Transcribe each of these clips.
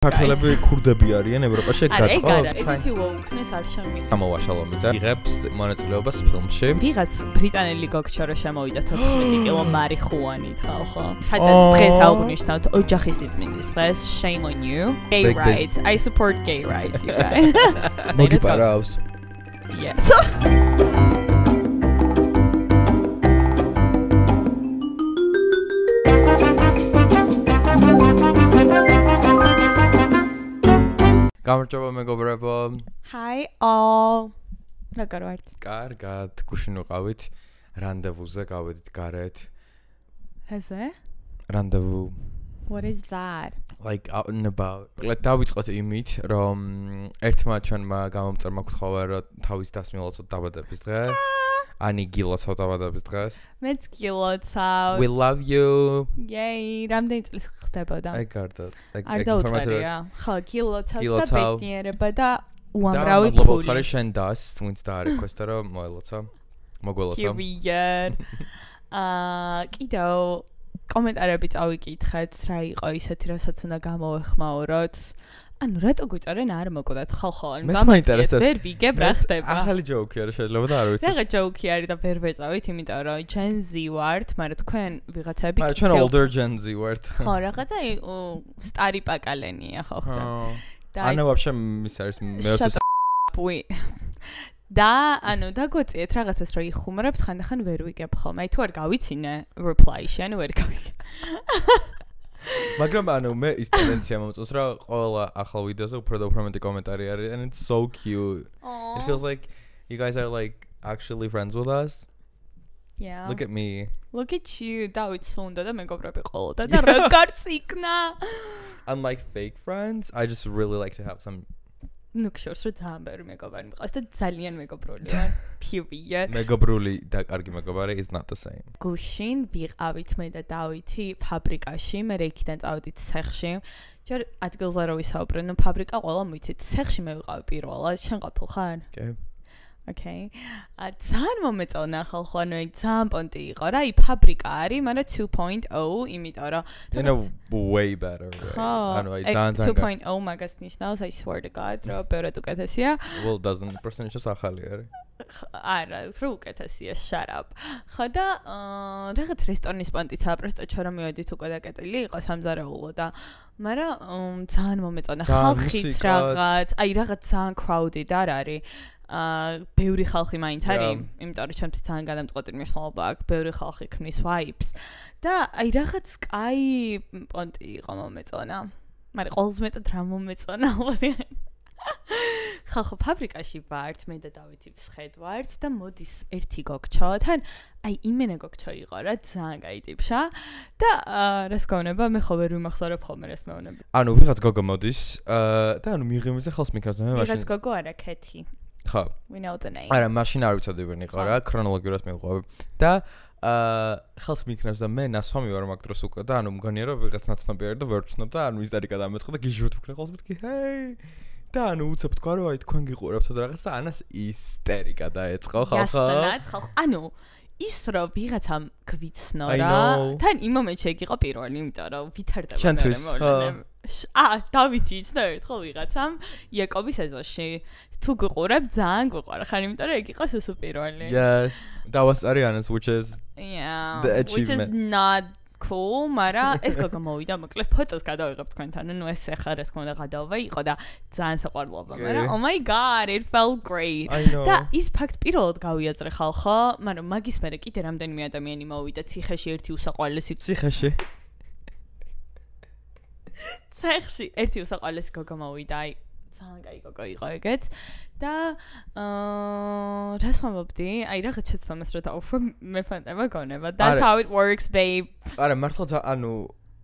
ქართველები ქურდები არიან ევროპაში გაწყო. ეგეთი ვოუკნეს არ შემიძლია. ამოვაშალო მიწა. იღებს მონაწილეობას ფილმში. ვიღაც ბრიტანელი გოგჩა რომ შემოვიდა 14 კილო მარიხუანით ხალხო. სადაც დღეს აღვნიშნავთ ოჯახის სიწმინდის დღეს. Shame on you. Gay rights. I support gay rights, you guys. მოგიპარავს. Yes. გამარჯობა მეგობრებო. Hi all. როგორ ვართ? კარგად, გუშინ ვიყავით რანდევუზე, გავედით გარეთ. რაზე? რანდევუ. What is that? Like out and about. დავიწყოთ იმით, რომ ერთმა ჩვენმა გამომწერმა გთხოვა, რომ თავის დასმილოცოთ დაბადების დღე. Ani გილოცავ დაბადების დღეს. მეც გილოცავ. We love you. Yay, რამდენი წლის ხდებოდა? აი გარდად. არ დაუწერია. ხო, გილოცავ და ბედნიერება და უამრავი ფული. ფული. ხარი შენ დას, ვინც დაარეკვესტა რომ მოელოცავ. მოგველოცავ. კიდევ კომენტარები წავიკითხეთ, რა იყო ისეთი, რასაც უნდა გამოვეხმაუროთ. ანუ რატო გვიწერენ არ მოკვდათ ხალხო, ანუ გამაინტერესებს. ვერ ვიგებ რა ხდება. ახალი ჯოუკი არის შეიძლება და არ ვიცი. რა ჯოუკი არის და ვერ ვეწავით, იმიტომ რომ Gen Z ვართ, მაგრამ თქვენ ვიღაცები მაგრამ ჩვენ older Gen Z ვართ. ხო, რაღაცა სტარი პაკალენია ხო ხდა. ანუ вообще ის არის მეოცე და ანუ დაგვეციეთ რაღაცას რომ იხუმრებთ, ხანდახან ვერ ვიგებ ხოლმე. აი თუ არ გავიცინე reply შენ ვერ გავიგებ. მაგრამ ანუ მე ის ტენდენცია მომწონს რა ყველა ახალ ვიდეოზე უფრო და უფრო მეტი კომენტარი არის and it's so cute. It feels like you guys are like actually friends with us. Yeah. Look at me. Look at you. დავით სუნდა და მეგობრები ყოლოდა და როგორც იქნა. Unlike fake friends, I just really like to have some ნუქშორს რომ ძალიან ბევრი მეგობარი მიყავს და ძალიან მეგობრული ვარ. Period. მეგობრული და კარგი მეგობარი is not the same. გუშინ ვიყავით მე და დავითი ფაბრიკაში, მე იქიდან წავედით ცეხში. ჯერ ადგილზე რო ვისაუბრე, ნუ ფაბრიკა ყველა მოიცით, ცეხში მე ვიყავი პირველად, შენ ყოფილ ხარ? Okay. Okay. ძალიან მომეწონა ხალხო, ანუ ძალიან პონტი იყო რა, აი ფაბრიკა არის, მაგრამ 2.0, იმიტომ რომ You know way better. ანუ აი ძალიან 2.0 მაგას ნიშნავს, I swear to God, რომ ბევრად უკეთესია. Well, doesn't person is ახალი არის. არა, რო უკეთესია, shut up. ხო და რაღაც რესტორნის პონტიცაა, პროსტო ჩვენ რომ მივედით უკვე და კეთილი იყო სამზარეულო და მაგრამ ძალიან მომეწონა ხალხიც რაღაც, აი რაღაც ძალიან crowded არ არის. ბევრი ხალხი მაინც არის, იმიტომ რომ ჩემთვის ძალიან გადამწყვეტი მნიშვნელობა აქვს, ბევრი ხალხი ქმნის vibes და აი რაღაც კაი პონტი იყო მომეწონა. მაგრამ ყველაზე მეტად რა მომეწონა ალბათ. ხალხო ფაბრიკაში ვართ, მე და დავითი ვსხედვართ და მოდის ერთი გოგჩო, თან აი იმენა გოგჩო იყო რა, ძალიან კაი ტიპშა და რას გეუბნება, მე ხო ვერ ვიმახსოვრებ ხოლმე რას მეუბნება. ანუ ვიღაც გოგო მოდის და ანუ მიღიმის და ხელს მიქნას მე მაშინ. ვიღაც გოგო არა, კეთი. ხო. We know the name. არა, მაშინ არ ვიცოდი ვინ იყო რა, ქრონოლოგიურად მივყვები. და ხელს მიქნას და მე ნასვამი ვარ მაგ დროს უკვე და ანუ მგონია რომ ვიღაც ნაცნობი არის და ვერ ვცნობ და ანუ ისტერიკა დამეწყდა და გიჟვით ვქნა ხოლმე მეთქი, ჰეი. და ანუ უცებ თქვა რომ აი თქვენ გიყურებთ და რაღაც და ანას ისტერიკა დაეწყო ხალხო. იასნად ხალხო. ანუ ის რომ ვიღაცამ გვიცნო რა. თან იმ მომენტში ეგ იყო პირველი, იმიტომ რომ ვითარდება მერე. დავითი იცნო ერთხელ ვიღაცამ იაკობის ეზოში. თუ გიყურებ, ძალიან გვიყვარა ხარ, იმიტომ რომ ეგ იყო სულ პირველი. Yes. That was Ariana's which is yeah, the achievement. Which is not cool, მაგრამ ეს გოგო მოვიდა, მოკლედ ფოტოს გადავიღებ თქვენთან. ნუ ეს ახლა რა თქმა უნდა გადავა იყო და ძალიან საყვარლობა, მაგრამ oh my god, it felt great. და ის ფაქტ პირველად გავიაზრე ხალხო, მაგრამ მაგის მერე კიდე რამდენიმე ადამიანი მოვიდა ციხეში ერთი უსაყვარლესი ციხეში. ცეხში ერთი უსაყვარლესი გოგო მოვიდა, აი ძალიან კაი გოგო იყო ეგეც და რას ვამბობდი? აი რაღაც შეცდომას რა დაუფრო მე ფანტება გონება. That's how it works, babe. არა, მართლა ანუ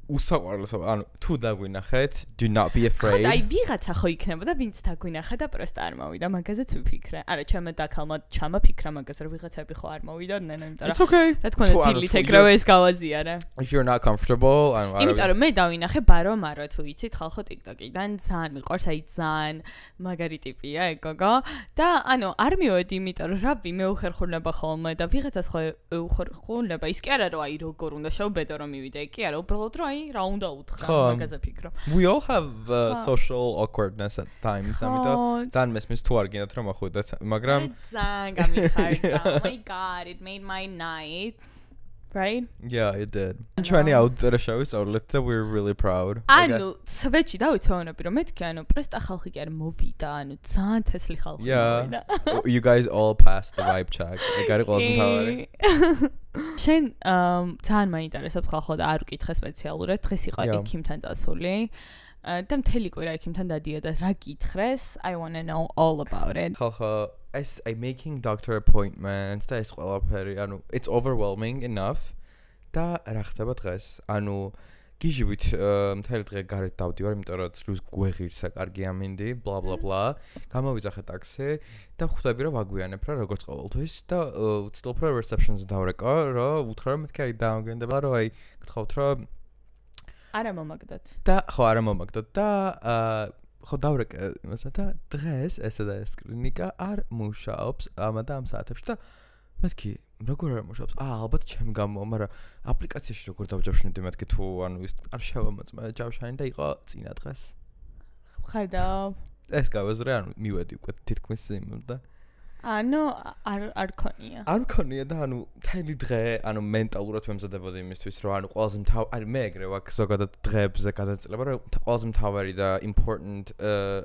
უსაყვარლესო, ანუ თუ დაგვინახეთ, do not be afraid. აი ვიღაცა ხო იქნებოდა, ვინც დაგვინახა და პროსტა არ მოვიდა, მაგაზეც ვიფიქრე. არა, ჩემმა დაქალმა ჩამაფიქრა მაგაზე, რომ ვიღაცები ხო არ მოვიდოდნენ, იმიტომ It's okay. რა თქმა უნდა, დილით ეგრევე ეს გავაზიარე. If you're not comfortable, ანუ იმიტომ რომ მე დავინახე ბარო მარო თუ იცით, ხალხო TikTok-იდან ძალიან მიყვარს, აი ძალიან მაგარი ტიპია ეგ გოგო და ანუ არ მივედი, იმიტომ რომ რაბი მე უხერხულება ხოლმე და ვიღაცას ხო უხერხულება, ის კი არა რომ აი როგორ უნდა შევბედო რომ მივიდე, კი არა, უბრალოდ რომ აი აი რა უნდა უთხრა მაგაზე ფიქრო. We all have social awkwardness at times. ამიტომ ძალიან მესმის თუ არ გინდათ რომ ახვიდეთ, მაგრამ ძალიან გამიხარდა. Oh my god, it made my night. Right? Yeah, it did. ჩვენი აუდიტორია შევისწავლეთ და we're really proud. ანუ სვეჩი დავიცვავნები რომ მეთქი ანუ პრესტა ხალხი კი არ მოვიდა, ანუ ძალიან თესლი ხალხი მოვიდა. You guys all passed the vibe check. ეგ არის ყველაზე მთავარი. შენ ძალიან მაინტერესებს ხალხო და არ ვკითხე სპეციალურად, დღეს იყო ექიმთან წასული. და მთელი კვირა ექიმთან დადიოდა რა გითხრეს? I want to know all about it. ხალხო I'm making doctor appointments და ეს ყველაფერი, ანუ it's overwhelming enough. და რა ხდება დღეს? ანუ გიჟივით მთელი დღე გარეთ დავდივარ, იმიტომ რომ ცლუს გვეღირსა კარგი ამინდი, bla bla bla. გამოვიძახე ტაქსი და ხვდები რომ ვაგვიანებ რა როგორც ყოველთვის და ვცდილობ რომ reception-ზე დავრეკო, რომ უთხრა რომ მეთქი აი დაამგენდება რომ აი გთხოვთ რომ არა მომაგდოთ. და ხო არა მომაგდოთ და ხო დავრეკე იმასა და დღეს ესა და ეს კლინიკა არ მუშაობს ამა და ამ საათებში და მეთქი როგორ არ მუშაობს? ალბათ ჩემ გამო, მაგრამ აპლიკაციაში როგორ დავჯავშნები მეთქი თუ ანუ ის არ შევამოწმა ჯავშანი და იყო წინა დღეს. ხედავ. ეს გავაზრე, ანუ მივედი უკვე თითქმის იმ და ანუ არ ქონია. არ ქონია და ანუ მთელი დღე, ანუ მენტალურად ვემზადებოდი იმისთვის, რომ ანუ ყველაზე აი მე ეგრე ვაკ ზოგადად დღეებზე გადაწილება, რომ ყველაზე მთავარი და important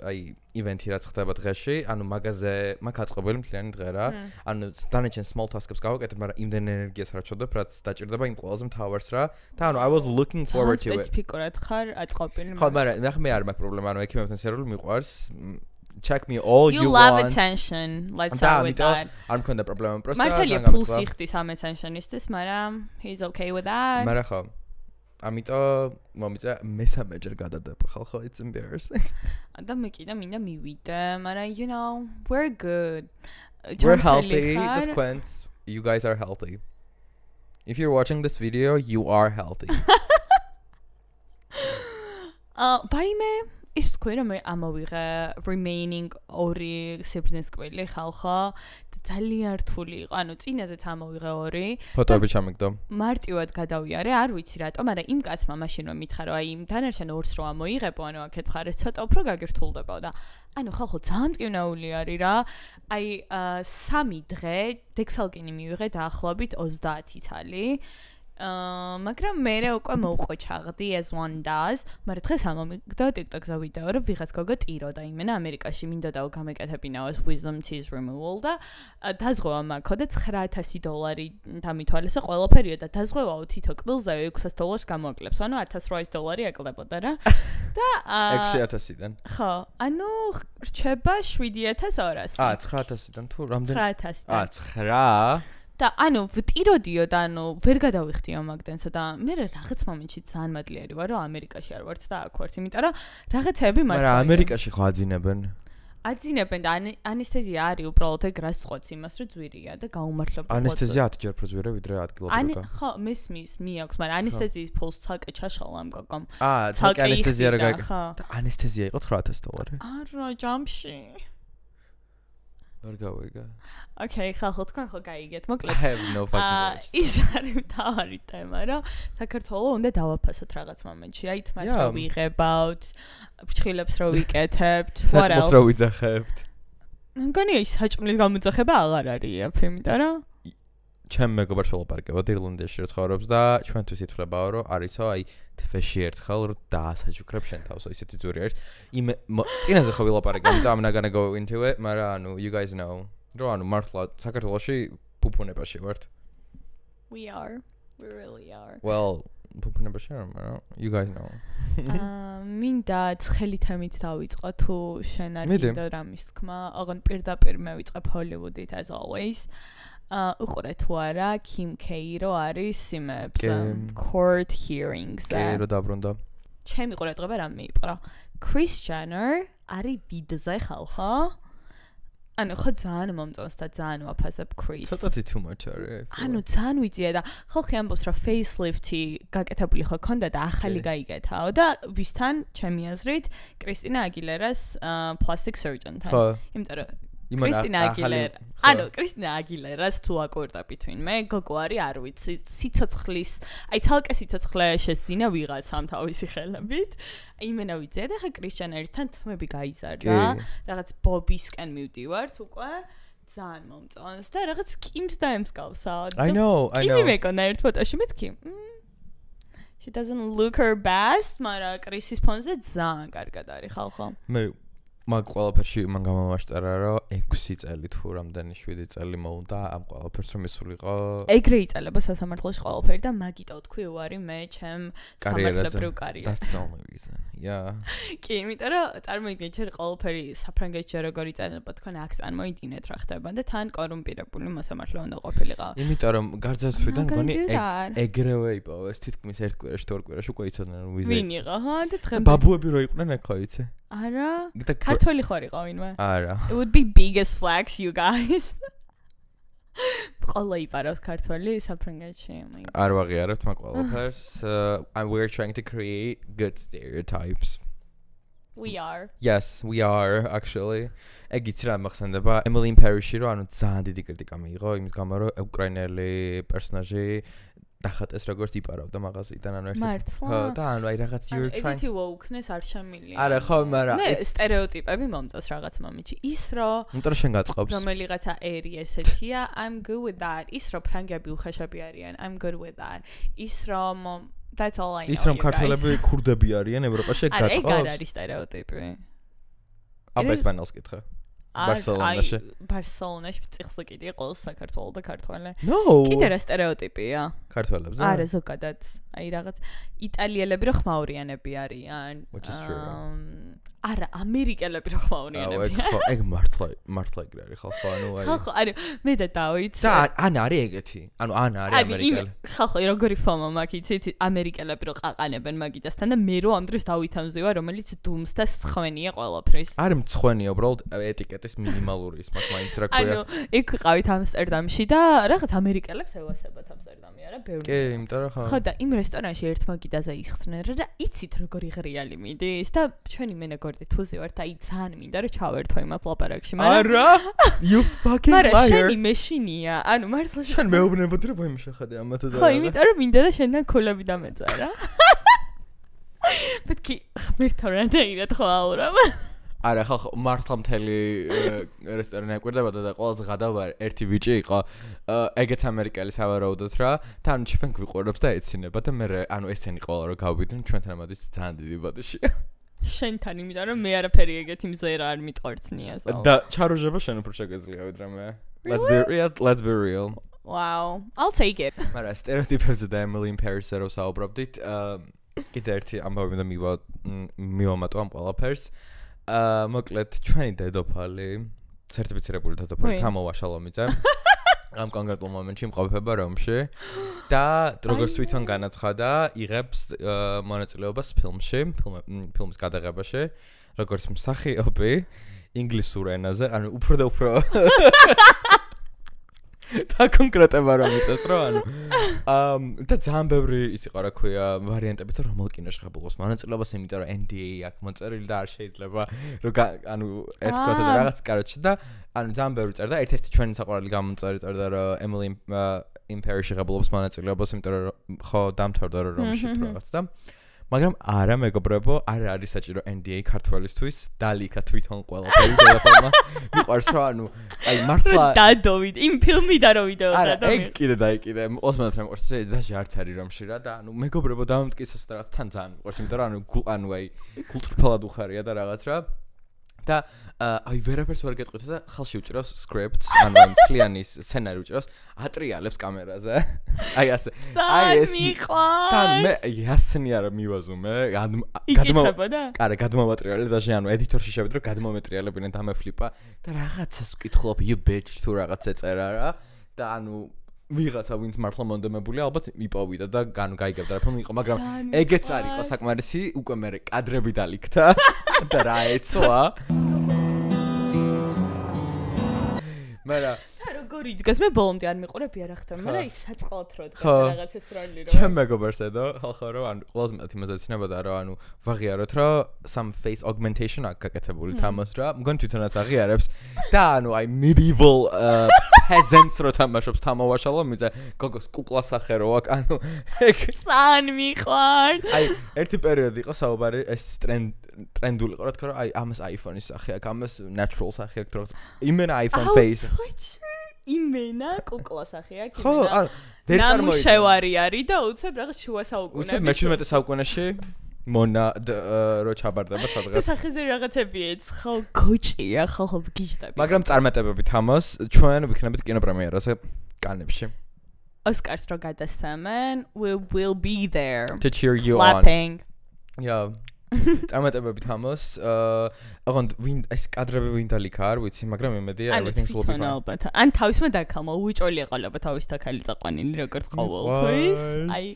აი ივენთი რაც ხდება დღეში, ანუ მაგაზე მაგ აწყობილი მთლიანი დღე რა. ანუ დანარჩენ small task-ებს გავაკეთებ, მაგრამ იმდენ ენერგიას არ ვჩოდებ, რაც დაჭირდება იმ ყველაზე მთავარს რა. და ანუ I was looking forward to it. სპეციფიკურად ხარ აწყობილი. ხო, მაგრამ ნახე მე არ მაქვს პრობლემა, ანუ ექიმებთან სერიოზული მიყვარს. Check me all you want. You love attention. Let's start with that. არ მქონდა პრობლემა, პროსტა მართალია pulse იხდის ამ attention-ისთვის, მაგრამ he's okay with that. მაგრამ ხო. ამიტომ მომიწა მესამეჯერ გადადებ ხალხო, it's embarrassing. და მე კიდე მინდა მივიდე, მაგრამ you know, we're good. We're healthy. The Quents, you guys are healthy. If you're watching this video, you are healthy. Baime ის თქვი რომ მე ამოვიღე remaining 2 სიბრძნის კვილი ხალხო და ძალიან რთული იყო. ანუ წინაზეც ამოვიღე 2. ფოტოები ჩამიგდო. მარტივად გადავიარე, არ ვიცი რატომ, მაგრამ იმ კაცმა მაშინ რომ მითხრა რომ აი იმ დანარჩენ 2-ს რო ამოიღებო, ანუ აქეთ მხარეს ცოტა უფრო გაგირთულდებო და ანუ ხალხო ძალიან მტკივნეული არის რა. აი 3 დღე დექსალგინი მივიღე დაახლოებით 30 წელი. მაგრამ მე უკვე მოვყო ჩაღდი as one does, მაგრამ დღეს ამომიგდა TikTok-ზე ვიდეო, რომ ვიღაც გოგო ტიროდა იმენა ამერიკაში მინდოდა გამეკეთებინაოს wisdom teeth removal და დაზღვევა მაქვს და $9,000 დამითვალესა ყველაფერიო და დაზღვევაო თითო კბილზე $600 გამოაკლებს, ანუ $1,800 აკლებოდა რა. და 6,000-დან. ხო, ანუ რჩება 7,200. 9,000-დან თუ რამდენი? 9,000-დან. 9 და ანუ ვტიროდიო და ანუ ვერ გადავიხდიო მაგდენსა და მე რაღაც მომენტში ძალიან მადლიერი ვარ რომ ამერიკაში არ ვართ და აქ ვართ, იმიტომ რომ რაღაცები მართლა მაგრამ ამერიკაში ხო აძინებენ და ანესთეზია არის უბრალოდ ეგ რას წყვეტს იმას რომ ძვირია და გაუმართლებელი ანესთეზია 10 ჯერ უფრო ძვირია ვიდრე ადგილობრივი ხო მესმის მიაქვს მაგრამ ანესთეზიის ფულს ცალკე ჩაშალა ამ გოგომ ცალკე ანესთეზია რა და ანესთეზია იყო $9,000 არა ჯამში ვერ გავიგე. Okay, ხალხო თქვენ ხო გაიგეთ, მოკლედ. I have no fucking words. ის არის მთავარი თემა, რომ საქართველოს უნდა დავაფასოთ რაღაც მომენტში. აი თმას რო ვიღებავთ, ფრჩხილებს რო ვიკეთებთ, what else? საჭმელს რო ვიძახებთ. მგონია ის საჭმლის გამოძახება აღარ არის, იმიტომ რომ ჩემ მეგობარს ველაპარაკებოდ ირლანდიაში რო ცხოვრობს და ჩვენთვის ითვლებაო რომ არისო აი თვეში ერთხელ რომ დაასაჯუქრებ შენ თავსო ისეთი ძური არის იმ წინაზე ხო ვილაპარაკებ და I'm not gonna go into it მაგრამ ანუ you guys know რომ ანუ მართლა საქართველოში პუპუნებაში ვართ we really are well პუპუნებაში არა you guys know მინდა ცხელი თემით დავიწყო თუ შენ არ გინდა რამის თქმა ოღონდ პირდაპირ მე ვიწყებ ჰოლივუდით as always უყურე თუ არა Kim K რო არის იმებს court hearings კი რო დაბრუნდა ჩემი ყურადღება რა მიიპყრო Kris Jenner არის ვიდზე ხალხო ანუ ხო ძალიან მომწონს და ძალიან ვაფასებ Kris ცოტათი too much არის ანუ ძალიან ვიწია და ხალხი ამბობს რომ facelift-ი გაკეთებული ხო ქონდა და ახალი გაიგეთაო და ვისთან ჩემი აზრით კრისტინა აგილერას plastic surgeon-თან იმიტომ რომ კრისტინა აგილერა. ანუ კრისტინა აგილერას თუ აკორდა თვითონ გოგო არის არ ვიცი სიცოცხლის აი თალკე სიცოცხლე შესინა ვიღაცამ თავისი ხელებით. იმენა ვიცი და ხა კრისტიანერთან თმები გაიზარდა. რაღაც ბობისკენ მივდივართ უკვე. ძალიან მომწონს და რაღაც კიმს დაემსგავსა. I know. კიმი მეკონა ერთ ფოტოში მეთქი. She doesn't look her best, მაგრამ კრისის ფონზე ძალიან კარგად არის ხალხო. მე მაგ ყველაფერში მან გამომაშტერა რომ 6 წელი თუ რამდენი 7 წელი მოუნდა ამ ყველაფერს რომ ისულიყო. ეგრე იწელება სასამართლოში ყველაფერი და მაგიტო თქვი უარი მე ჩემ სამართლებრივ კარიერას. That's the only reason. Yeah. კი, იმიტომ რომ წარმოიდგინე ჯერ ყველაფერი საფრანგეთში როგორ იწელება თქვენ აქ წარმოიდგინეთ რა ხდება და თან კორუმპირებული მოსამართლე უნდა ყოფილიყო. იმიტომ რომ გარძასვიდან გონი ეგრევე იპოვეს თითქმის ერთ კვირაში თუ ორ კვირაში უკვე იცოდნენ რომ ვიზა. ვინ იყო? ხო და დღემდე. ბაბუები რო იყვნენ ეგ ხო იცი? არა. ქართველი ხარ იყო ვინმე? არა. It would be biggest flex you guys. ყოლა იპარავს ქართველი საფრანგეთში. არ ვაღიარებთ მაგ ყველაფერს. We're trying to create good stereotypes. We are. Yes, we are actually. ეგ იცი რა მახსენდება Emily in Paris-ში რომ ანუ ძალიან დიდი კრიტიკა მიიღო იმის გამო რომ უკრაინელი პერსონაჟი დახატეს როგორც იპარავდა მაღაზიიდან ანუ ერთად. ხო და ანუ აი რაღაც you're trying to wokeness არ შემილია. არა ხო მაგრამ მე სტერეოტიპები მომწონს რაღაც მომენტში. ის რომ იმიტომ რომ შენ გაწყობს. რომელიღაცა ერი ესეთია I'm good with that. ის რომ ფრანგები უხეშები არიან I'm good with that. ის რომ that's all I know. ის რომ ქართველები ქურდები არიან ევროპაში გაწყობს. ეგ არ არის სტერეოტიპი. აბა ესპანელს კითხე. ბარსელონაში. ბარსელონაში წიხსა კიდე ყოველ საქართველოს და ქართველი. No. კიდე რა სტერეოტიპია? ქართველებზე? არა ზოგადად. აი რაღაც იტალიელები რო ხმაურიანები არიან. Which is true. არა ამერიკელები რო ხმაურიანები. ხო, ეგ მართლა ეგრე არის ხალხო, ანუ აი. ხალხო, არა, მე და დავით. და ან არის ეგეთი. ანუ ან არის ამერიკელი. ხალხო, როგორი ფომა მაქვს, იცი, ამერიკელები რო ყაყანებენ მაგიდასთან და მე რო ამ დროს დავითამზივა, რომელიც დუმს და სხვენია ყველაფრის. არ მცხვენია, უბრალოდ ეტიკეტის მინიმალური ის მაგ მაინც რა ქვია. ანუ იქ ვიყავით ამსტერდამში და რაღაც ამერიკელებს ევასებათ ამსტერდამი, არა, ბევრი. კი, იმიტომ რომ ხო. ხო და იმ რესტორანში ერთ მაგიდაზე ისხდნენ და იცით როგორი ღრიალი მიდის და ჩვენი მენაგორდი თუზი ვართ, აი ძალიან მინდა რომ ჩავერთო იმათ ლაპარაკში, მაგრამ არა? You fucking liar. მაგრამ შენი მეშინია, ანუ მართლა შენ მეუბნებოდი რომ მე შეხედე ამათ და ხო, იმიტომ რომ მინდა და შენთან ქულები დამეწარა. მეთქი ღმერთო რანაირად ხო აურავ. არა ხალხო მართლა მთელი რესტორანი აკვირდებოდა და ყველაზე გადავარ ერთი ბიჭი იყო ეგეც ამერიკელი სავარაუდოდ რა თან ჩვენ გვიყურებს და ეცინება და მე ანუ ესენი ყველა რო გავვიდნენ ჩვენთან ამადის ძალიან დიდი ბოდიშია შენთან იმიტომ რომ მე არაფერი ეგეთი მზერა არ მიტყორცნია და ჩაროჟება შენ უფრო შეგეძლია ვიდრე მე let's be real wow I'll take it მაგრამ სტერეოტიპებზე და Emily in Paris-ზე რო საუბრობდით კიდე ერთი ამბავი და მივამატო ამ ყველაფერს მოკლედ ჩვენი დედოფალი სერტიფიცირებული დედოფალი თამოვა შალომიძე ამ კონკრეტულ მომენტში იმყოფება რომში და როგორც თვითონ განაცხადა იღებს მონაწილეობას ფილმის გადაღებაში როგორც მსახიობი ინგლისურ ენაზე ანუ უფრო და უფრო და კონკრეტება რომ იწევს რა ანუ და ძალიან ბევრი ის იყო რა ქვია ვარიანტები თუ რომელ კინოში ღებულობს მონაწილეობას იმიტომ რომ NDA აქვს მოწერილი და არ შეიძლება რომ ანუ ეთქვა და რაღაც კაროჩი და ანუ ძალიან ბევრი წერდა ერთ-ერთი ჩვენი საყვარელი გამომწერი წერდა რომ Emily in Paris-ში ღებულობს მონაწილეობას იმიტომ რომ ხო დამთავრდა რომში თუ რაღაც და მაგრამ არა მეგობრებო არ არის საჭირო NDA ქართველისთვის დალიქა თვითონ ყველაფერი დედოფალმა მიყვარს რა ანუ აი მართლა დადოვიდ იმ ფილმიდან რო ვიდეოდა და ეგ კიდე დაიკიდე 90 რამორს ზედაში არც არის რომში რა და ანუ მეგობრებო დამამტკიცეს და რაღაც თან ძალიან მიყვარს იმიტომ რომ ანუ აი გულწრფელად უხარია და რაღაც რა და აი ვერაფერს ვერ გეტყვით და ხალხი უჭირავს scripts ანუ მთლიანი სცენარი უჭირავს ატრიალებს კამერაზე აი ასე აი ეს თან მე იასნი არა მივაზუმე გადმოვატრიალე და ანუ ედიტორში შევიდრო გადმომეტრიალებინენ და მე ფლიპა და რაღაცას ვკითხულობ you bitch თუ რაღაც ეწერა რა და ანუ ვიღაცა ვინც მართლა მონდომებულია ალბათ მიპოვიდა და განუ გაიგებდა რა ფილმი იყო მაგრამ ეგეც არ იყო საკმარისი უკვე მე კადრები დალიქთა და რა ეცვა მაგრამ ორი დგას მე ბოლომდე არ მიყურები არა ხთარ მაგრამ ის საწყალად რო დგას რაღაც ეს როლი რო ჩემ მეგობარს ედო ხალხო რომ ანუ ყველაზე მეტი იმაზე ცნებოდა რომ ანუ ვაღიაროთ რომ some face augmentation აქვს გაკეთებული თამას რა მგონი თვითონაც აღიარებს და ანუ აი medieval peasants რო თამაშობს თამავაშალო მიწე გოგოს კუკლას სახე რო აქვს ანუ ეგ ძალიან მიყვარს აი ერთი პერიოდი იყო საუბარი ეს ტრენდული იყო რა თქო რომ აი ამას iPhone-ის სახე აქვს ამას natural სახე აქვს რაღაც იმენა iPhone face იმენა კუკლას სახე აქვს ხო ანუ ვერ წარმოიდგინე ნამუშევარი არის და უცებ რაღაც შუა საუკუნეებში უცებ მე-17 საუკუნეში მონა რო ჩაბარდება სადღაც და სახეზე რაღაცები ეცხო კოჭია ხალხო გიჟდები მაგრამ წარმატებები თამას ჩვენ ვიქნებით კინოპრემიერაზე კანებში ოსკარს რო გადასცემენ we will be there to cheer you clapping. on yeah წარმატებები თამას აღონ ვინ ეს კადრები ვინ დალიქა არ ვიცი მაგრამ იმედია everything's will be fine ან თავისმა დაქალმა უიჭოლი ეყოლება თავის თაქალი წაყვანილი როგორც ყოველთვის აი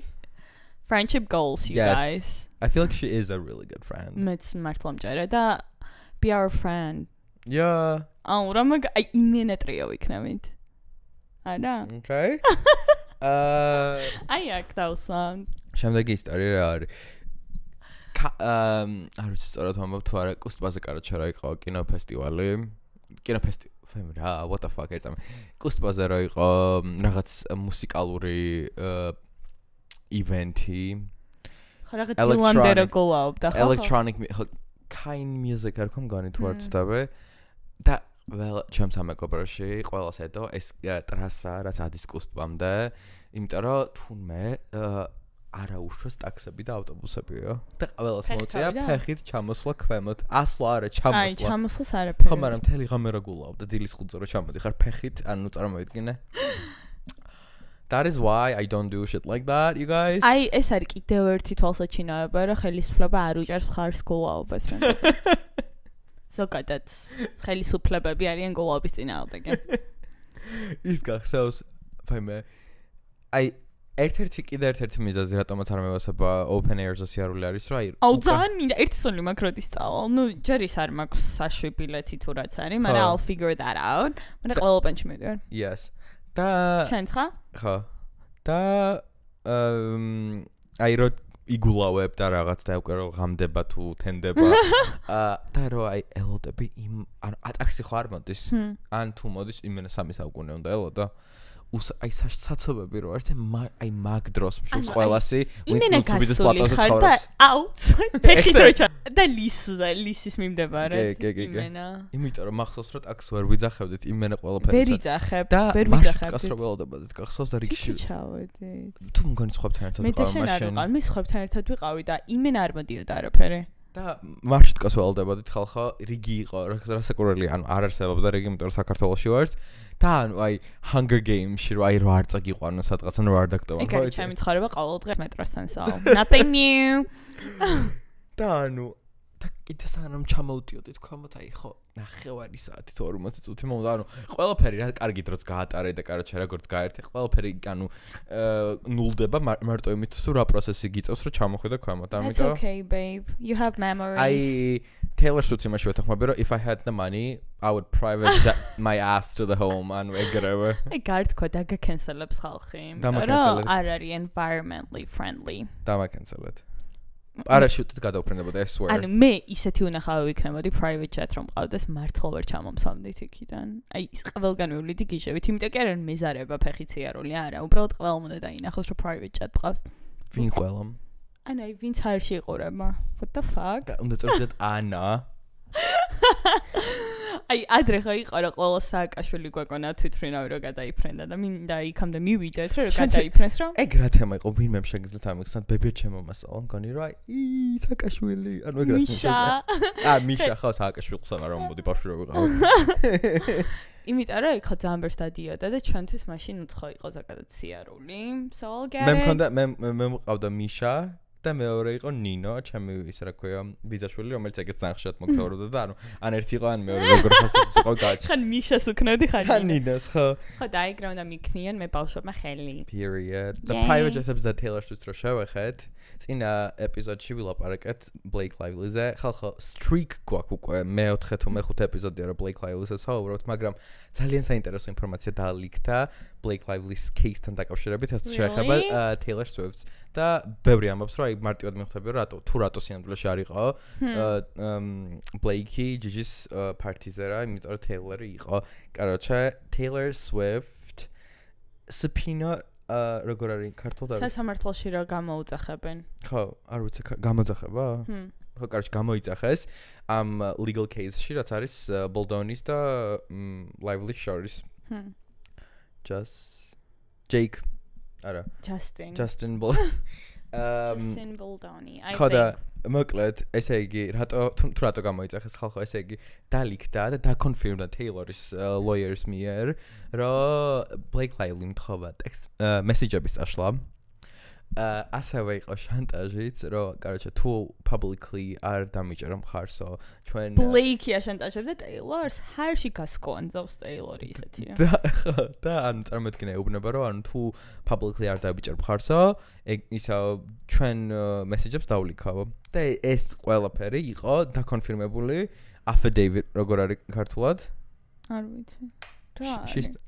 friendship goals you guys I feel like she is a really good friend მეც მართლა მჭერა და be our friend yeah აუ რა მაგ აი იმენა ტრიო ვიქნებით არა okay აი აქ დავსვამ შემდეგი ისტორია რა არის არ ვიცი სწორად ვამბობ თუ არა კუსტბაზე კაროჩა რა იყო კინოფესტივალი რა what the fuck ერთამ კუსტბაზე რა იყო რაღაც მუსიკალური ივენთი ხო რაღაც დილანდერა გოლაობდა ხო electronic kind music არ მგონი თუ არ ვცდები და ველა ჩემს ამეკობროში ყველას ედო ეს ტრასა რაც ადის კუსტბამდე იმიტომ რომ თუნმე არაუშვეს ტაქსები და ავტობუსებიო და ყველას მოუწია ფეხით ჩამოსვლა ქვემოთ ასვლა არა ჩამოსვლა აი ჩამოსვლას არაფერი ხო მაგრამ მთელი ღამე რა გულავდა დილის 5-ზე რო ჩამოდი ხარ ფეხით ანუ წარმოიდგინე That is why I don't do shit like that you guys აი ეს არის კიდევ ერთი თვალსაჩინოება რომ ხელისუფლება არ უჭერს მხარს გულაობას ზოგადად ხელისუფლებები არიან გულაობის წინააღმდეგი ის გახსოვს ფაიმე აი ერთ-ერთი მიზეზი რატომაც არ მევასება open air-ზე სიარული არის რა აუ ძალიან მინდა ერთი სული მაქვს როდის წავალ ნუ ჯერ ის არ მაქვს საშვი ბილეთი თუ რაც არის მაგრამ I'll figure that out მაგრამ ყველა open-ში მივიდივარ yes და შენ ხა ხო და აი რო იგულავებ და რაღაც და უკვე რო ღამდება თუ თენდება და რო აი ელოდები იმ ანუ ატაქსი ხო არ მოდის ან თუ მოდის იმენა 3 საუკუნე უნდა ელოდა აი საცობები რო არის აი მაგ დროს მშვიდ ყველასი იმენა გასული ხარ და აუ ფეხით რო ჩა და ლისის მიმდებარე იმენა იმიტომ რომ მახსოვს რომ ტაქსს ვერ ვიძახებდით იმენა ყველაფერი ვერ ვიძახებ ვერ ვიძახებ და კასრო ველოდებოდით გახსოვს და რიგში ჩავედით თუ მგონი სხვებთან ერთად ვიყავ მაშინ მე სხვებთან ერთად ვიყავი და იმენა არ მოდიოდა არაფერი და მარშრუტკას ველოდებოდით ხალხო რიგი იყო რასაკურველი ანუ არ არსებობდა რიგი იმიტომ რომ საქართველოში ვართ და ანუ აი Hunger Games-ში რო აი რო არ წაგიყვანო სადღაც ანუ რო არ დაგტოვან ხო ეგ ჩემი ცხოვრება ყოველ დღე მეტროსთან საო nothing new და ანუ და კიდე სანამ ჩამოვდიოდით ქვემოთ აი ხო ნახევარი საათი თუ 40 წუთი მომდა ანუ ყველაფერი რა კარგი დროც გაატარე და კაროჩა როგორც გაერთე ყველაფერი ანუ ნულდება მარტო იმით თუ რა პროცესი გიწევს რომ ჩამოხვიდე ქვემოთ ამიტომ That's okay babe you have memories აი Taylor Swift იმაში ვეთანხმები რომ if I had the money I would private jet my ass to the home ანუ ეგრევე აი გართქვა და გაკენსელებს ხალხი რომ არ არის environmentally friendly დამაკენსელეთ არაშუტით გადაუფრინდებოდა ეს swear ანუ მე ისეთი უნახავი ვიქნებოდი private jet რომ მყავდეს მართლა ვერ ჩამომსვამდით იქიდან აი ის ყველგან ვივლიდი გიჟევით იმიტომ კი არ მეზარება ფეხით სიარული არა უბრალოდ ყველამ უნდა დაინახოს რომ private jet მყავს ვინ ყველამ ანუ აი ვინც ჰაერში იყურება what the fuck უნდა წავიდეთ ანა აი ადრე ხო იყო რა ყველა სააკაშვილი გვეკონა თვითფრინავი რომ გადაიფრენდა და მინდა იქამდე მივიდეთ რომ გადაიფრენს რომ ეგ რა თემა იყო ვინმე შეგიძლიათ ამიხსნათ ბებია ჩემო მასალა მგონი რა ი სააკაშვილი ანუ ეგ რას მიშა ხო სააკაშვილს ამარო მოდი ბავშვი რო ვიყავ იმიტომ რომ იქ ძალიან ბევრს დადიოდა და ჩვენთვის მაშინ უცხო იყო ზოგადად სიარული so I'll get მე მყავდა მიშა და მეორე იყო ნინო, ჩემი ისე რა ქვია, ბიძაშვილი, რომელიც ეგეც ძალიან ხშირად მოგზაურობდა და ან ერთი იყო, ან მეორე როგორ ხასიათის იყო გაჩ. ხან მიშას უქნოდი ხან ნინოს, ხო. ხო, დაიგროვნა მიქნიან მე ბავშვებმა ხელი. Period. The private jets და Taylor Swift-ро შევეხეთ. წინა ეპიზოდში ვილაპარაკეთ Blake Lively-ზე. ხალხო, streak გვაქვს უკვე მე-4 თუ მე-5 ეპიზოდია რა Blake Lively-ზე ვსაუბრობთ, მაგრამ ძალიან საინტერესო ინფორმაცია დაალიქთა Blake Lively-ის case-თან დაკავშირებით, ასე შეეხება Taylor Swift-ს და ბევრი ამბობს, რომ აი მარტივად მიხვდები, რომ რატო სინამდვილეში არ იყო Blake-ი Gigi-ის პარტიზე რა, იმიტომ რომ Taylor-ი იყო. Короче, Taylor Swift subpoena როგორ არის ქართულად სასამართლოში რა გამოუძახებენ. ხო, არ ვიცი, გამოძახება? ხო, კაროჩ გამოიძახეს ამ legal case-ში, რაც არის Boldonis და Lively შორის. Jake არა. Justin Boldoni. ხო და მოკლედ, ესე იგი, რატო გამოიძახეს ხალხო, ესე იგი, დალიქდა და დაკონფირმდა Taylor-ის lawyer-ის მიერ, რომ Blake Lively მთხოვა მესიჯების წაშლა. ასევე იყო შანტაჟიც, რომ, короче, თუ publicly არ დამიჭერა მხარსო, ჩვენ Blake-ია შანტაჟებდა Taylor-ს, ჰარში გასკონძავს Taylor-ი ისეთი რა. და ანუ წარმოიდგინე ეუბნება, რომ ანუ თუ publicly არ დამიჭერ მხარსო, ისა ჩვენ მესიჯებს დავლიქავ. და ეს ყველაფერი იყო დაკონფირმებული affidavit, როგორ არის ქართულად? არ ვიცი.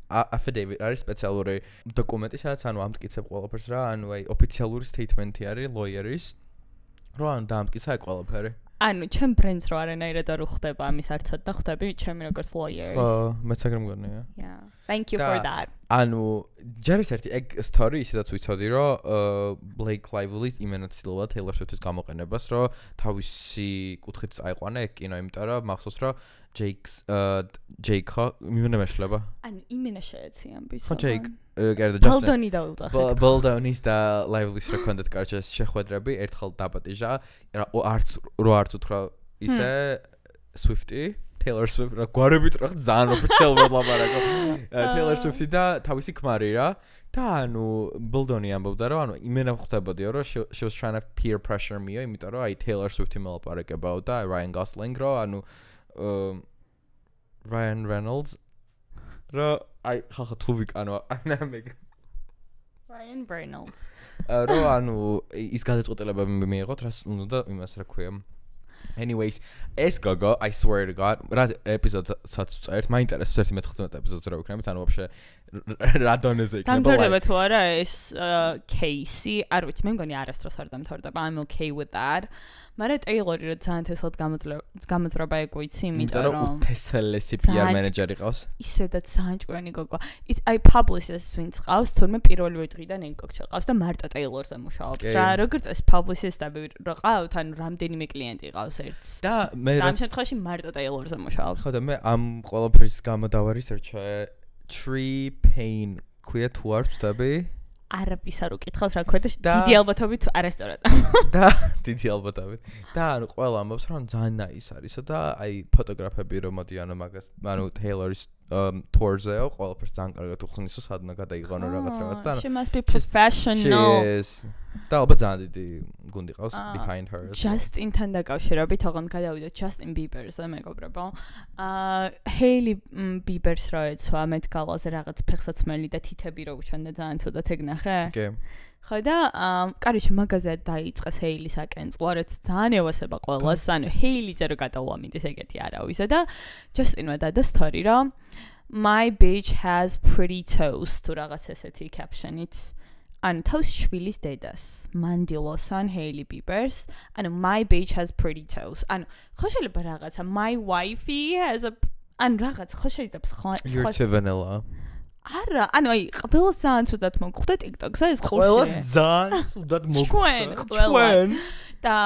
affidavit არის სპეციალური დოკუმენტი, სადაც ანუ ამტკიცებ ყველაფერს რა, ანუ აი ოფიციალური statement-ი არის lawyer-ის, რომ ანუ დაამტკიცა ეს ყველაფერი. ანუ ჩემ ბრენდს რო არანაირად არ უხდება ამის არცად და ხვდები ჩემი როგორც lawyer-ის. ხო, მეც ეგრე მგონია. Yeah. Thank you for that. ანუ ჯერის ერთი ეგ story ისედაც ვიცოდი, რომ Blake Lively იმენად ცდილობდა Taylor Swift-ის გამოყენებას, რომ თავისი კუთხით აიყვანა ეგ კინო, იმიტომ რომ მახსოვს რომ Jake მიმენა მეშლება. ანუ იმენა შეეცი ამბის. ხო, Jake გერდა Justin. Boldoni დაუძახეთ. Boldonis და Lively-ს რა კონდეთ კარჩეს შეხვედრები, ერთხელ დაპატიჟა, არც უთხრა ისე Swift-ი Taylor Swift რა გვარებით რა ძალიან ოფიციალურად ლაპარაკო. Taylor Swift-ი და თავისი ქმარი რა. და ანუ Boldoni ამბობდა რომ ანუ იმენა ხვდებოდიო რომ she was trying to peer pressure me, იმიტომ რომ აი Taylor Swift-ი მელაპარაკებაო და Ryan Gosling რო ანუ Ryan Reynolds რა აი ხახა თუ ვიკანო ანამეგ Ryan Reynolds რო ანუ ის გადაწყვეტილებები მიიღოთ რას უნდა და იმას რა ქვია. Anyways, ეს გოგო, I swear to God, რა ეპიზოდსაც წერთ, მაინტერესებს ერთი მე-15 ეპიზოდს რა ვიქნებით, ანუ вообще რა დონეზე იქნება. დამთავრდება თუ არა ეს case-ი, არ ვიცი, მე მგონი არასდროს არ დამთავრდება. I'm okay with that. მაგრამ Taylor-ი რა ძალიან თესლად გამოძრობა ეგ ვიცი, იმიტომ რომ თესლესი PR მენეჯერი ყავს. ისედაც ძალიან ჭკვიანი გოგო. აი publicist ვინც ყავს, თურმე პირველივე დღიდან ენკოქჩა ყავს და მარტო Taylor-ზე მუშაობს. რა, როგორც ეს publicist-ები რო ყავთ, ანუ რამდენიმე კლიენტი ყავს ერთს. და მე ამ შემთხვევაში მარტო Taylor-ზე მუშაობს. ხო და მე ამ ყველაფრის გამო დავარისერჩე Tree Pain ქვია თუ არ ვწდები? არაფის არ უკითხავს რა ქვია და დიდი ალბათობით არასწორად. და დიდი ალბათობით. და ანუ ყველა ამბობს რომ ძალიან nice არისო და აი ფოტოგრაფები რომ მოდიან მაგას ანუ Taylor-ის tours-ზე ყველაფერს ძალიან კარგად უხსნისო სადნა გადაიღონო რაღაც და She must be professional. და ალბათ ძალიან დიდი გუნდი ყავს behind her. Justin-თან დაკავშირებით ოღონდ გადავიდეთ Justin Bieber-ზე მეგობრებო. Hailey Bieber-ს რო ეცვა მეტ გალაზე რაღაც ფეხსაცმელი და თითები რო უჩვენდა ძალიან ცუდად ეგ ნახე? კი. ხო და კარიში მაგაზე დაიწყეს Hailey-ს აკენწყლა, რაც ძალიან ევასება ყველას, ანუ Hailey-ზე რო გადაუამინდეს ეგეთი არავისა და Justin-მა დადო story რომ My bitch has pretty toes თუ რაღაც ესეთი caption-ით. ანუ თავის შვილის დედას მანდილოსან Hailey Bieber-ს ანუ my bitch has pretty toes ანუ ხო შეიძლება რაღაცა my wifey has a ან რაღაც ხო შეიძლება You're too vanilla არა ანუ აი ყველას ძალიან ცუდად მოგხვდა TikTok-ზე ეს ხუში ყველას ძალიან ცუდად მოგხვდა და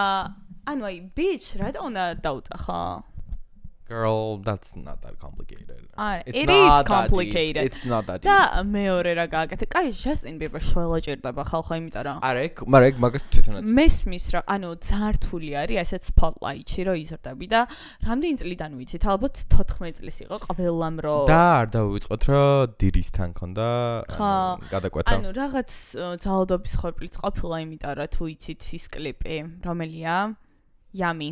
ანუ აი bitch რა უნდა დაუწახო Girl, that's not that complicated. It is complicated. It's not that და მეორე რა გააკეთე? კარი Justin Bieber შველა ჭირდება ხალხო, იმიტომ რომ არა, ეგ მაგას თვითონაც. მესმის რა, ანუ ძართული არის ასეთ spotlight-ში რომ იზრდები და რამდენი წლიდან ვიცით? ალბათ 14 წლის იყო ყველამ რომ და არ დავიწყოთ რომ დირისთან ქონდა გადაკვეთა. ანუ რაღაც ძალადობის ხორბლიც ყოფილა, იმიტომ რომ თუ იცით ის კლიპი, რომელია? Yummy.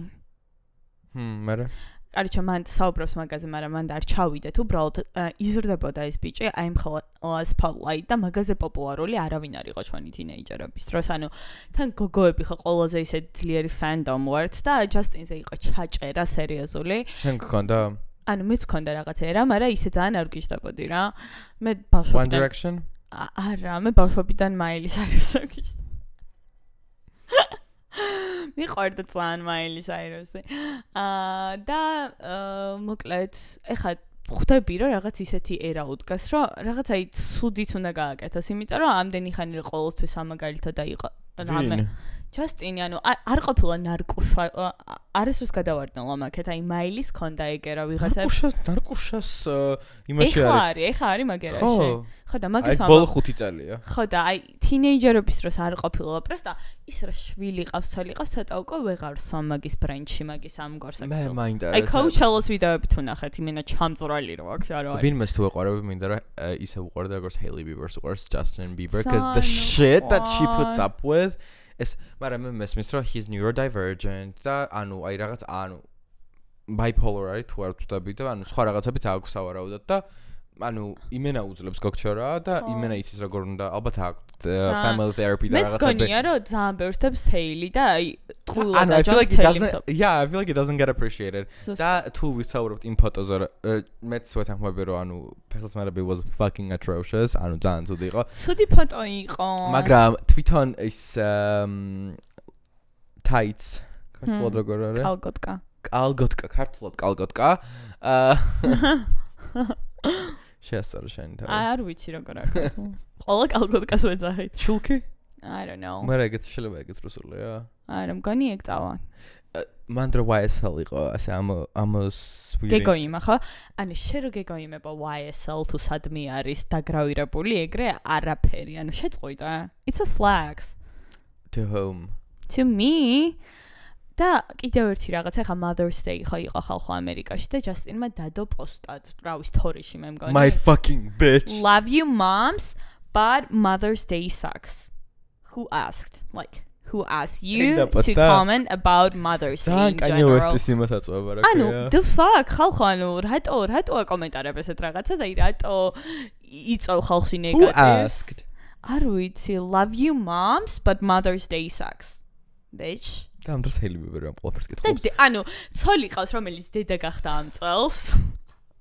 მერე არჩა მან საუბრობს მაგაზე, მაგრამ მან არ ჩავიდეთ, უბრალოდ იზრდებოდა ეს ბიჭი, აი მხოლოდ spotlight და მაგაზე პოპულარული არავინ არ იყო ჩვენი თინეიჯერების დროს, ანუ თან გოგოები ხო ყველაზე ისე ძლიერი fandom ვართ და Justin-ზე იყო ჩაჭერა სერიოზული. შენ გქონდა? ანუ მეც გქონდა რაღაცა, მაგრამ ისე ძალიან არ გიჟდებოდი რა. მე ბავშვობიდან One Direction? არა, მე ბავშვობიდან Miley Cyrus-ი გიჟდა. მიყვარდა ძალიან Miley Cyrus-ი. და მოკლედ, ეხლა ხვდები რომ რაღაც ისეთი ერა უდგას, რომ რაღაც აი ცუდიც უნდა გააკეთოს, იმიტომ რომ ამდენი ხანი რა ყოველთვის ამაგალითად დაიყო. რამე. Justin-ი ანუ არ ყოფილა ნარკუშა, არასდროს გადავარდნა ლამაკეთ, აი Miley-ს ქონდა ეგერა ვიღაცა. ნარკუშას იმაში არის. ეხა არის მაგერაში. ხო და მაგას აი ბოლო 5 წელია. ხო და აი თინეიჯერობის დროს არ ყოფილა პროსტა ის რა შვილი ყავს, ცალი ყავს, ცოტა უკვე ვეღარ სვამ მაგის ბრენდში, მაგის ამგვარს აქცევ. მე მაინტერესებს. აი Coachella-ს ვიდეოები თუ ნახეთ, იმენა ჩამწვრალი რო აქვს, არა. ვინმეს თუ ეყარები მინდა რა ისე უყარდა როგორც Hailey Bieber-ს უყარს Justin Bieber because the shit that she puts up with is მაგრამ მე მესმის რომ he's neurodivergent და ანუ აი რაღაც ანუ bipolar არის თუ არ ვწდები და ანუ სხვა რაღაცებიც აქვს სავარაუდოდ და ანუ იმენა უძლებს გოგჩორა და იმენა იცის როგორ უნდა ალბათ აქვს family therapy და რაღაცები. მე გონია რომ ძალიან ბევრს Hailey და აი ყულა და I feel like it doesn't get appreciated. და თუ ვისაუბრებთ იმ ფოტოზე მეც ვეთანხმები რომ ანუ personally was fucking atrocious. ანუ ძალიან ცუდი იყო. ცუდი ფოტო იყო. მაგრამ თვითონ ის tights ქართულად როგორ არის? ქართულად კალგოტკა. შეასწორე შენ თავი. არ ვიცი როგორ აქვს. ყველა კალგოტკას ვეძახით. ჩულკი? I don't know. მაგრამ ეგეც შეიძლება ეგეც რუსულია. არა, მგონი ეგ წავა. მანდრა YSL იყო ასე ამ სვირი. გეგოიმა ხო? ანუ შენ რო გეგოიმება YSL თუ სადმე არის დაგრავირებული, ეგრე არაფერი. ანუ შეწყვიტა. It's a flex. To whom? To me. და კიდევ ერთი რაღაც ახლა Mother's Day ხო იყო ხალხო ამერიკაში და Justin-მა დადო პოსტად, რა ვიცი, თორიში მე მგონი. My fucking bitch. Love you moms, but Mother's Day sucks. Who asked you to comment about Mother's Day in general? Kanye West-ის იმას აწვევა რა. ანუ the fuck ხალხო ანუ რატო აკომენტარებ ესეთ რაღაცას, აი რატო იწევ ხალხში ნეგატივს? Who asked? არ ვიცი, love you moms, but Mother's Day sucks. Bitch. და ამ დროს Hailey Bieber ამ ყველაფერს კითხავს. ანუ ცოლი ყავს რომელიც დედა გახდა ამ წელს.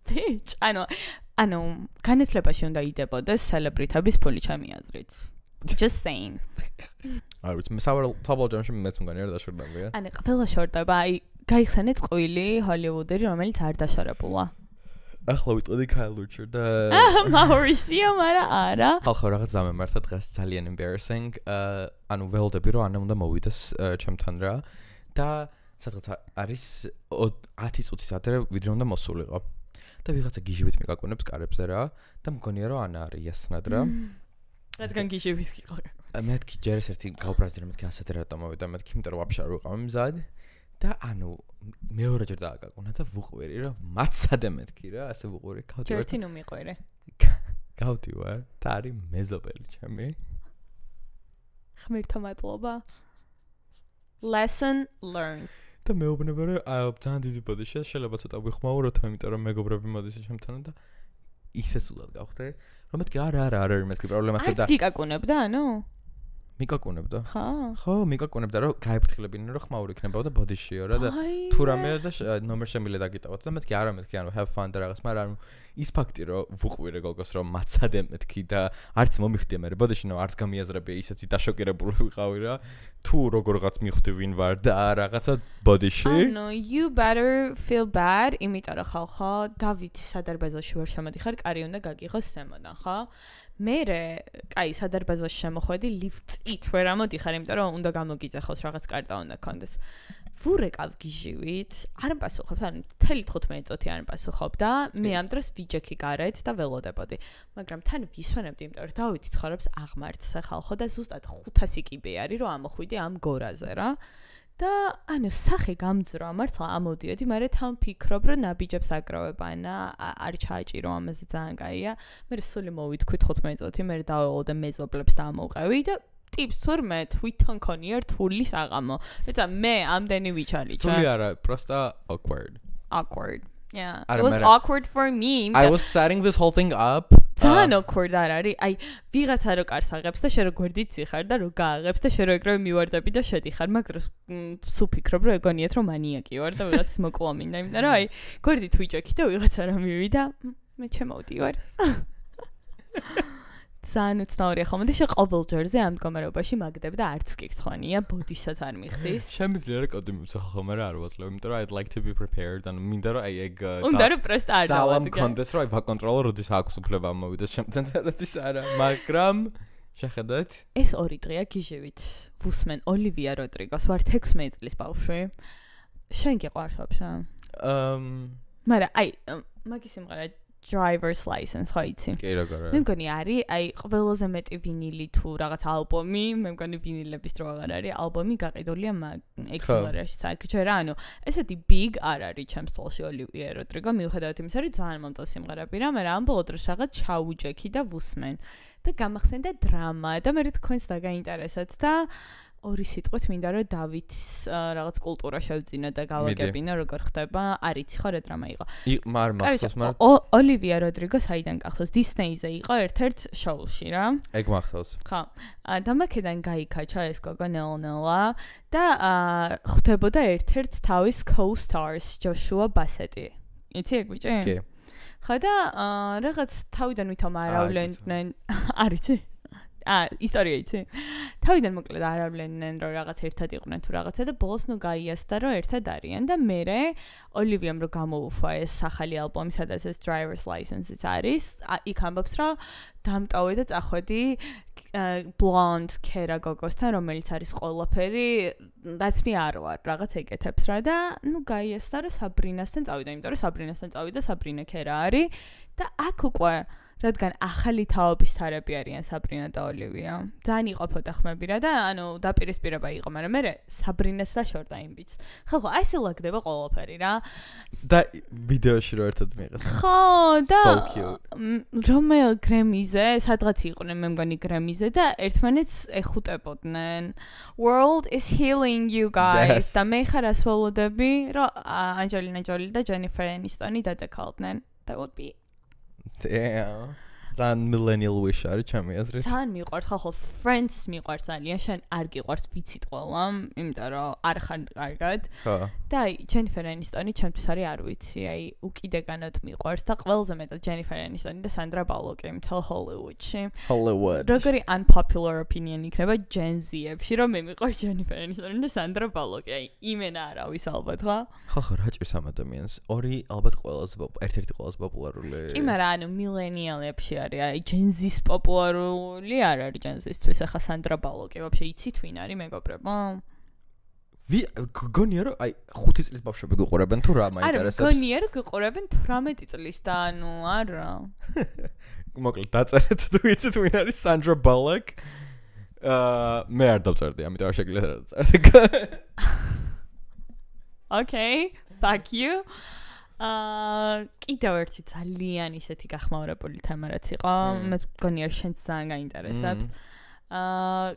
Bitch. ანუ განათლებაში უნდა იდებოდეს სელებრიტების ფული ჩემი აზრით. Just saying. არ ვიცი, მე საბოლოო ჯამში მეც მგონია რომ დაშორდებია. ანუ ყველა შორდება, აი გაიხსენე წყვილი ჰოლივუდური რომელიც არ დაშორებულა. ახლა ვიტყოდი Kyle Richard და Mauricio მარა არა. ხალხო რაღაც დამემართა დღეს ძალიან embarrassing. ანუ ველოდები რომ ანა უნდა მოვიდეს ჩემთან რა და სადღაც არის 10 წუთის ადრე ვიდრე უნდა მოსულიყო. და ვიღაცა გიჟებით მიკაკუნებს კარებზე რა და მგონია რომ ანა არის იასნად რა. რადგან გიჟებით იყო. მეთქი ჯერ ერთი გავბრაზდი რომ მეთქი ასეთ რატო მოვიდა მეთქი იმიტომ რომ ვაფშე არ ვიყავი მზად. და ანუ მეორეჯერ დააკაკუნა და ვუყვერი რა მაცადე მეთქი რა ასე ვუყვერი გავდივარ. ჯერთი ნუ მიყვერე. გავდივარ და არის მეზობელი ჩემი. ხმირთა მადლობა. Lesson learned. და მეუბნება რომ ძალიან დიდი ბოდიშია შეიძლება ცოტა ვიხმაუროთ იმიტომ რომ მეგობრები მოდის ჩემთან და ისე სულად გავხდე რომ მეთქი არა მეთქი პრობლემა ხდება. არც გიკაკუნებდა ანუ? მიკაკუნებდა. ხო, მიკაკუნებდა რომ გაიფრთხილებინა რომ ხმაური იქნებოდა და ბოდიშიო რა და თუ რამეა და ნომერ შემიძლია დაგიტოვოთ და მეთქი არა მეთქი ანუ have fun და რაღაც, მაგრამ ის ფაქტი რომ ვუყვირე გოგოს რომ მაცადე მეთქი და არც მომიხდია მე ბოდიში ნო არც გამიაზრებია ისეთი დაშოკირებული ვიყავი რა თუ როგორღაც მიხვდი ვინ ვარ და რაღაცა ბოდიში. No, you better feel bad, იმიტომ რომ ხალხო დავით სადარბაზოში ვერ შემოდიხარ, კარი უნდა გაგიღოს ზემოდან, ხო? მერე, კაი, სადარბაზოში შემოხვედი, ლიფტით ვერ ამოდიხარ, იმიტომ რომ უნდა გამოგიძახოს რაღაც კარტა უნდა კონდეს. ვურეკავ გიჟივით, არ მპასუხობს, ანუ 15 წუთი არ მპასუხობდა, მე ამ დროს ვიჯექი გარეთ და ველოდებოდი. მაგრამ თან ვისვენებდი, იმიტომ რომ დავითი ცხოვრობს აღმართს ხალხო და ზუსტად 500 კიბე არის, რომ ამოხვიდე ამ გორაზე რა. და ანუ სახე გამძრო, მართლა ამოდიოდი, მაგრამ თან ფიქრობ, რომ ნაბიჯებს აგროვებანა, არ ჩააჭირო ამაზე ძალიან კაია. მე სული მოვითქვით 15 წუთი, მე დავეულოდე მეზობლებს და ამოვყევი და ტიპს თურმე თვითონ ქონია რთული საღამო. ეცა მე ამდენი ვიჩალიჩა. რთული არა, просто awkward. Yeah. It was awkward for me. I was setting this whole thing up. ძალიან awkward არ არის. აი, ვიღაცა რო კარს აღებს და შენ რო გვერდით ციხარ და რო გააღებს და შენ რო ეგრევე მივარდები და შედიხარ, მაგ დროს სულ ფიქრობ, რომ ეგონიათ რომ მანიაკი ვარ და ვიღაც მოკლა მინდა, იმიტომ რომ აი, გვერდით ვიჯექი და ვიღაცა რა მივიდა, მე ჩემოვდივარ. ძალიან უცნაურია ხოლმე და შე ყოველ ჯერზე ამ მდგომარეობაში მაგდებ და არც კირცხვანია, ბოდისაც არ მიხდის. შემიძლია რა კოდი მიცახო, მაგრამ არ ვაძლევ, იმიტომ რომ I'd like to be prepared, ანუ მინდა რომ აი ეგ უნდა რომ პროსტა არ დავადგე. ძალამ კონდეს რომ აი ვაკონტროლო, როდის აქვს უფლება მოვიდეს შემდგენ და როდის არა, მაგრამ შეხედეთ. ეს 2 დღეა გიჟევით. ვუსმენ ოლივია როდრიგოს, ვარ 16 წლის ბავშვი. შენ გიყვარს ვაფშე? მაგრამ აი, მაგის სიმღერა driver's license ხო იცი? კი როგორ. მე მგონი არის, აი ყველაზე მეტი ვინილი თუ რაღაც ალბომი, მე მგონი ვინილების დრო აღარ არის, ალბომი გაყიდულია ეგ სიმღერაში საერთოდ რა, ანუ ესეთი big არ არის ჩემს თვალში ოლივია როდრიგო, მიუხედავად იმისა, რომ ძალიან მომწონს სიმღერები რა, მაგრამ ამ ბოლო დროს რაღაც ჩაუჯექი და ვუსმენ და გამახსენდა დრამა და მე თქვენს დაგაინტერესეთ და ორი სიტყვით მინდა რომ დავითს რაღაც კულტურა შევძინო და გავაგებინო როგორ ხდება არიცი ხო რა დრამა იყო მარ მახსოვს მაგრამ ოლივია როდრიგო საიდან გახსოვს დისნეიზე იყო ერთ-ერთ შოუში რა ეგ მახსოვს ხო და მაქედან გაიქაჩა ეს გოგო ნელა და ხვდებოდა ერთ-ერთ თავის co-stars ჯოშუა ბასეტი იცი ეგ ბიჭი კი ხო და რაღაც თავიდან ვითომ არავლებდნენ არიცი ისტორია იცი თავიდან მოკლედ არავლებდნენ რომ რაღაც ერთად იყვნენ თუ რაღაცა და ბოლოს ნუ გაიასდა რომ ერთად არიან და მერე ოლივიამ რო გამოუფვა ეს ახალი ალბომი სადაც ეს driver's license-იც არის იქ ამბობს რომ დამტოვე და წახვედი blonde ქერა გოგოსთან რომელიც არის ყველაფერი that's me არ ვარ რაღაც ეკეთებს რა და ნუ გაიასდა რომ საბრინასთან წავიდა იმიტომ რომ საბრინასთან წავიდა საბრინა ქერა არის და აქ უკვე რადგან ახალი თაობის თარები არიან საბრინა და ოლივია. ძალიან იყოფოდა ხმები რა და ანუ დაპირისპირება იყო, მაგრამ მე საბრინას დაშორდა იმ ბიჭს. ხო, აი ესე ლაგდება ყველაფერი რა. და ვიდეოში რო ერთად მიიღეს. ხო, და რომელ გრემიზე, სადღაც იყვნენ მე მგონი გრემიზე და ერთმანეთს ეხუტებოდნენ. World is healing you guys. და მე ხარ ასველოდები, რომ ანჯელინა ჯოლი და ჯენიფერ ენისტონი დადეკალდნენ. That would be Damn. ძალიან millennial wish არის ჩემი აზრით. ძალიან მიყვარს ხო Friends მიყვარს ძალიან, შენ არ გიყვარს ვიცით ყველა, იმიტომ რომ არ ხარ კარგად. ხო. და აი ჯენიფერ ენისტონი ჩემთვის არის არ ვიცი, აი უკიდეგანად მიყვარს და ყველაზე მეტად ჯენიფერ ენისტონი და სანდრა ბალოკი მთელ ჰოლივუდში. Hollywood. როგორი unpopular opinion იქნება Gen Z-ებში, რომ მე მიყვარს ჯენიფერ ენისტონი და სანდრა ბალოკი. აი იმენა არავის ალბათ ხო? ხო, რა ჭირს ამ ადამიანს? ორი ალბათ ყველაზე ერთ-ერთი ყველაზე პოპულარული. კი, მაგრამ ანუ millennial-ებში აი Gen Z-ის პოპულარული არ არის Gen Z-ისთვის ახლა სანდრა ბალოკი ვაფშე იცით ვინ არის მეგობრებო? გონია რომ აი 5 წლის ბავშვები გიყურებენ თუ რა მაინტერესებს? არა, გონია რომ გიყურებენ 18 წლის და ანუ არა. მოკლედ დაწერეთ თუ იცით ვინ არის Sandra Bullock. მე არ დავწერდი, ამიტომ არ შეგიძლიათ რა დაწერდე. Okay, thank you. კიდევ ერთი ძალიან ისეთი გახმაურებული თემა რაც იყო, მე მგონია რომ შენც ძალიან გაინტერესებს.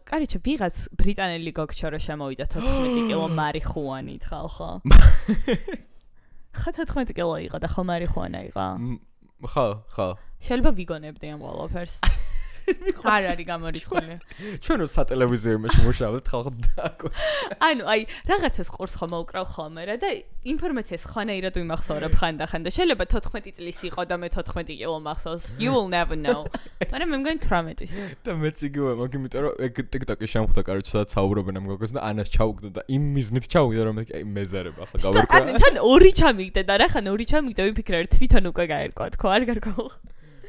კარიჩა ვიღაც ბრიტანელი გოგჩო რომ შემოვიდა 14 კილო მარიხუანით ხალხო. ხა 14 კილო იყო და ხო მარიხუანა იყო? ხო. შეიძლება ვიგონებდი ამ ყველაფერს. არ არის გამორიცხული. ჩვენ რო სატელევიზიო იმაში მუშაობთ ხალხო დააკო. ანუ აი რაღაცას ყურს ხომ უკრავ ხოლმე რა და ინფორმაციას ხანაირად ვიმახსოვრებ ხანდახან და შეიძლება 14 წლის იყო და მე 14 კილო მახსოვს. You will never know. მაგრამ მე მგონი 18-ის. და მეც იგივე მაგ იმიტომ რომ ეგ TikTok-ი შემხვდა კაროჩ სადაც საუბრობენ ამ გოგოს და ანას ჩაუგდო და იმ მიზნით ჩაუგდო რომ აი მეზარება ახლა გავერკვა. ანუ თან ორი ჩამიგდე და რა ხან ორი ჩამიგდე ვიფიქრე რომ თვითონ უკვე გაერკვა თქო არ გარკვეულ.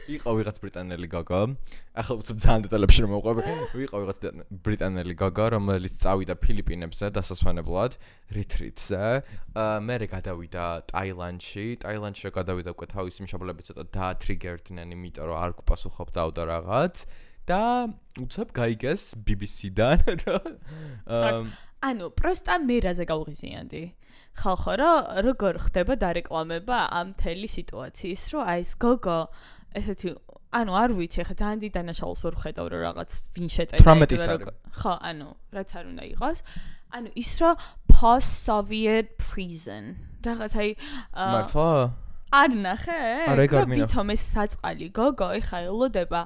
იყო ვიღაც ბრიტანელი გოგო. ახლა უცებ ძალიან დეტალებში რომ მოვყვები. იყო ვიღაც ბრიტანელი გოგო, რომელიც წავიდა ფილიპინებზე დასასვენებლად, რიტრიტზე. მერე გადავიდა ტაილანდში. ტაილანდში რა გადავიდა უკვე თავისი მშობლები ცოტა დაატრიგერდნენ, იმიტომ რომ არ გპასუხობდა და რაღაც. და უცებ გაიგეს BBC-დან, რომ ანუ პროსტა მერაზე გავღიზიანდი. ხალხო როგორ ხდება დარეკლამება ამ მთელი სიტუაციის, რომ აი ეს გოგო ესეთი ანუ არ ვიცი, ხა ძალიან დიდ დანაშაულს ვერ ხედავ რომ რაღაც ვინ შეტანა. ხო, ანუ რაც არ უნდა იყოს. ანუ ის რომ post-Soviet prison. რაღაც აი მართლა არ ნახე? ვითომ ეს საწყალი გოგო ეხა ელოდება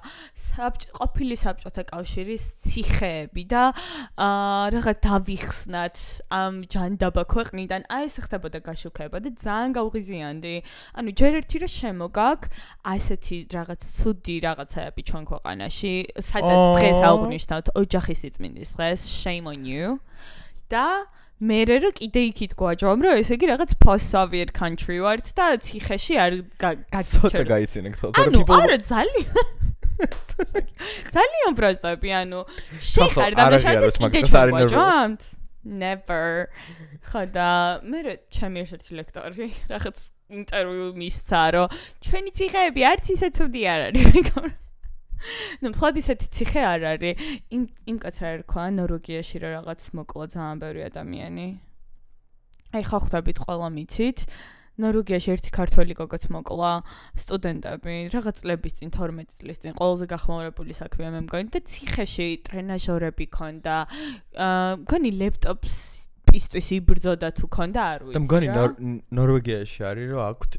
ყოფილი საბჭოთა კავშირის ციხეები და რაღაც დავიხსნათ ამ ჯანდაბა ქვეყნიდან. აი ეს ხდებოდა გაშუქება და ძალიან გავღიზიანდი. ანუ ჯერ ერთი რომ შემოგაქ ასეთი რაღაც ცუდი რაღაცები ჩვენ ქვეყანაში, სადაც დღეს აღვნიშნავთ ოჯახის სიწმინდის დღეს, shame on you. და მერე რომ კიდე იქით გვაჯობ რომ ესე იგი რაღაც post-Soviet country ვართ და ციხეში არ გაგიჩერდ. ცოტა გაიცინე ხოლმე. ანუ არა ძალიან პროსტები ანუ შეხარ და შეგეთ კიდე გვაჯობთ. Never. ხოდა მერე ჩემი ერთ-ერთი ლექტორი რაღაც ინტერვიუ მისცა რომ ჩვენი ციხეები არც ისე ცუდი არ არის. ნუ მხოლოდ ისეთი ციხე არ არის. იმ კაც რა ერქვა ნორვეგიაში რა რაღაც მოკლა ძალიან ბევრი ადამიანი. აი ხო ხვდებით ყველა მიცით. ნორვეგიაში ერთი ქართველი გოგოც მოკლა სტუდენტები რაღაც წლების წინ 12 წლის წინ ყველაზე გახმაურებული საქმეა მე მგონი და ციხეში ტრენაჟორები ქონდა. მგონი ლეპტოპს პისტვის იბრძოდა თუ ქონდა არ ვიცი. და მგონი ნორვეგიაში არის რომ აქვთ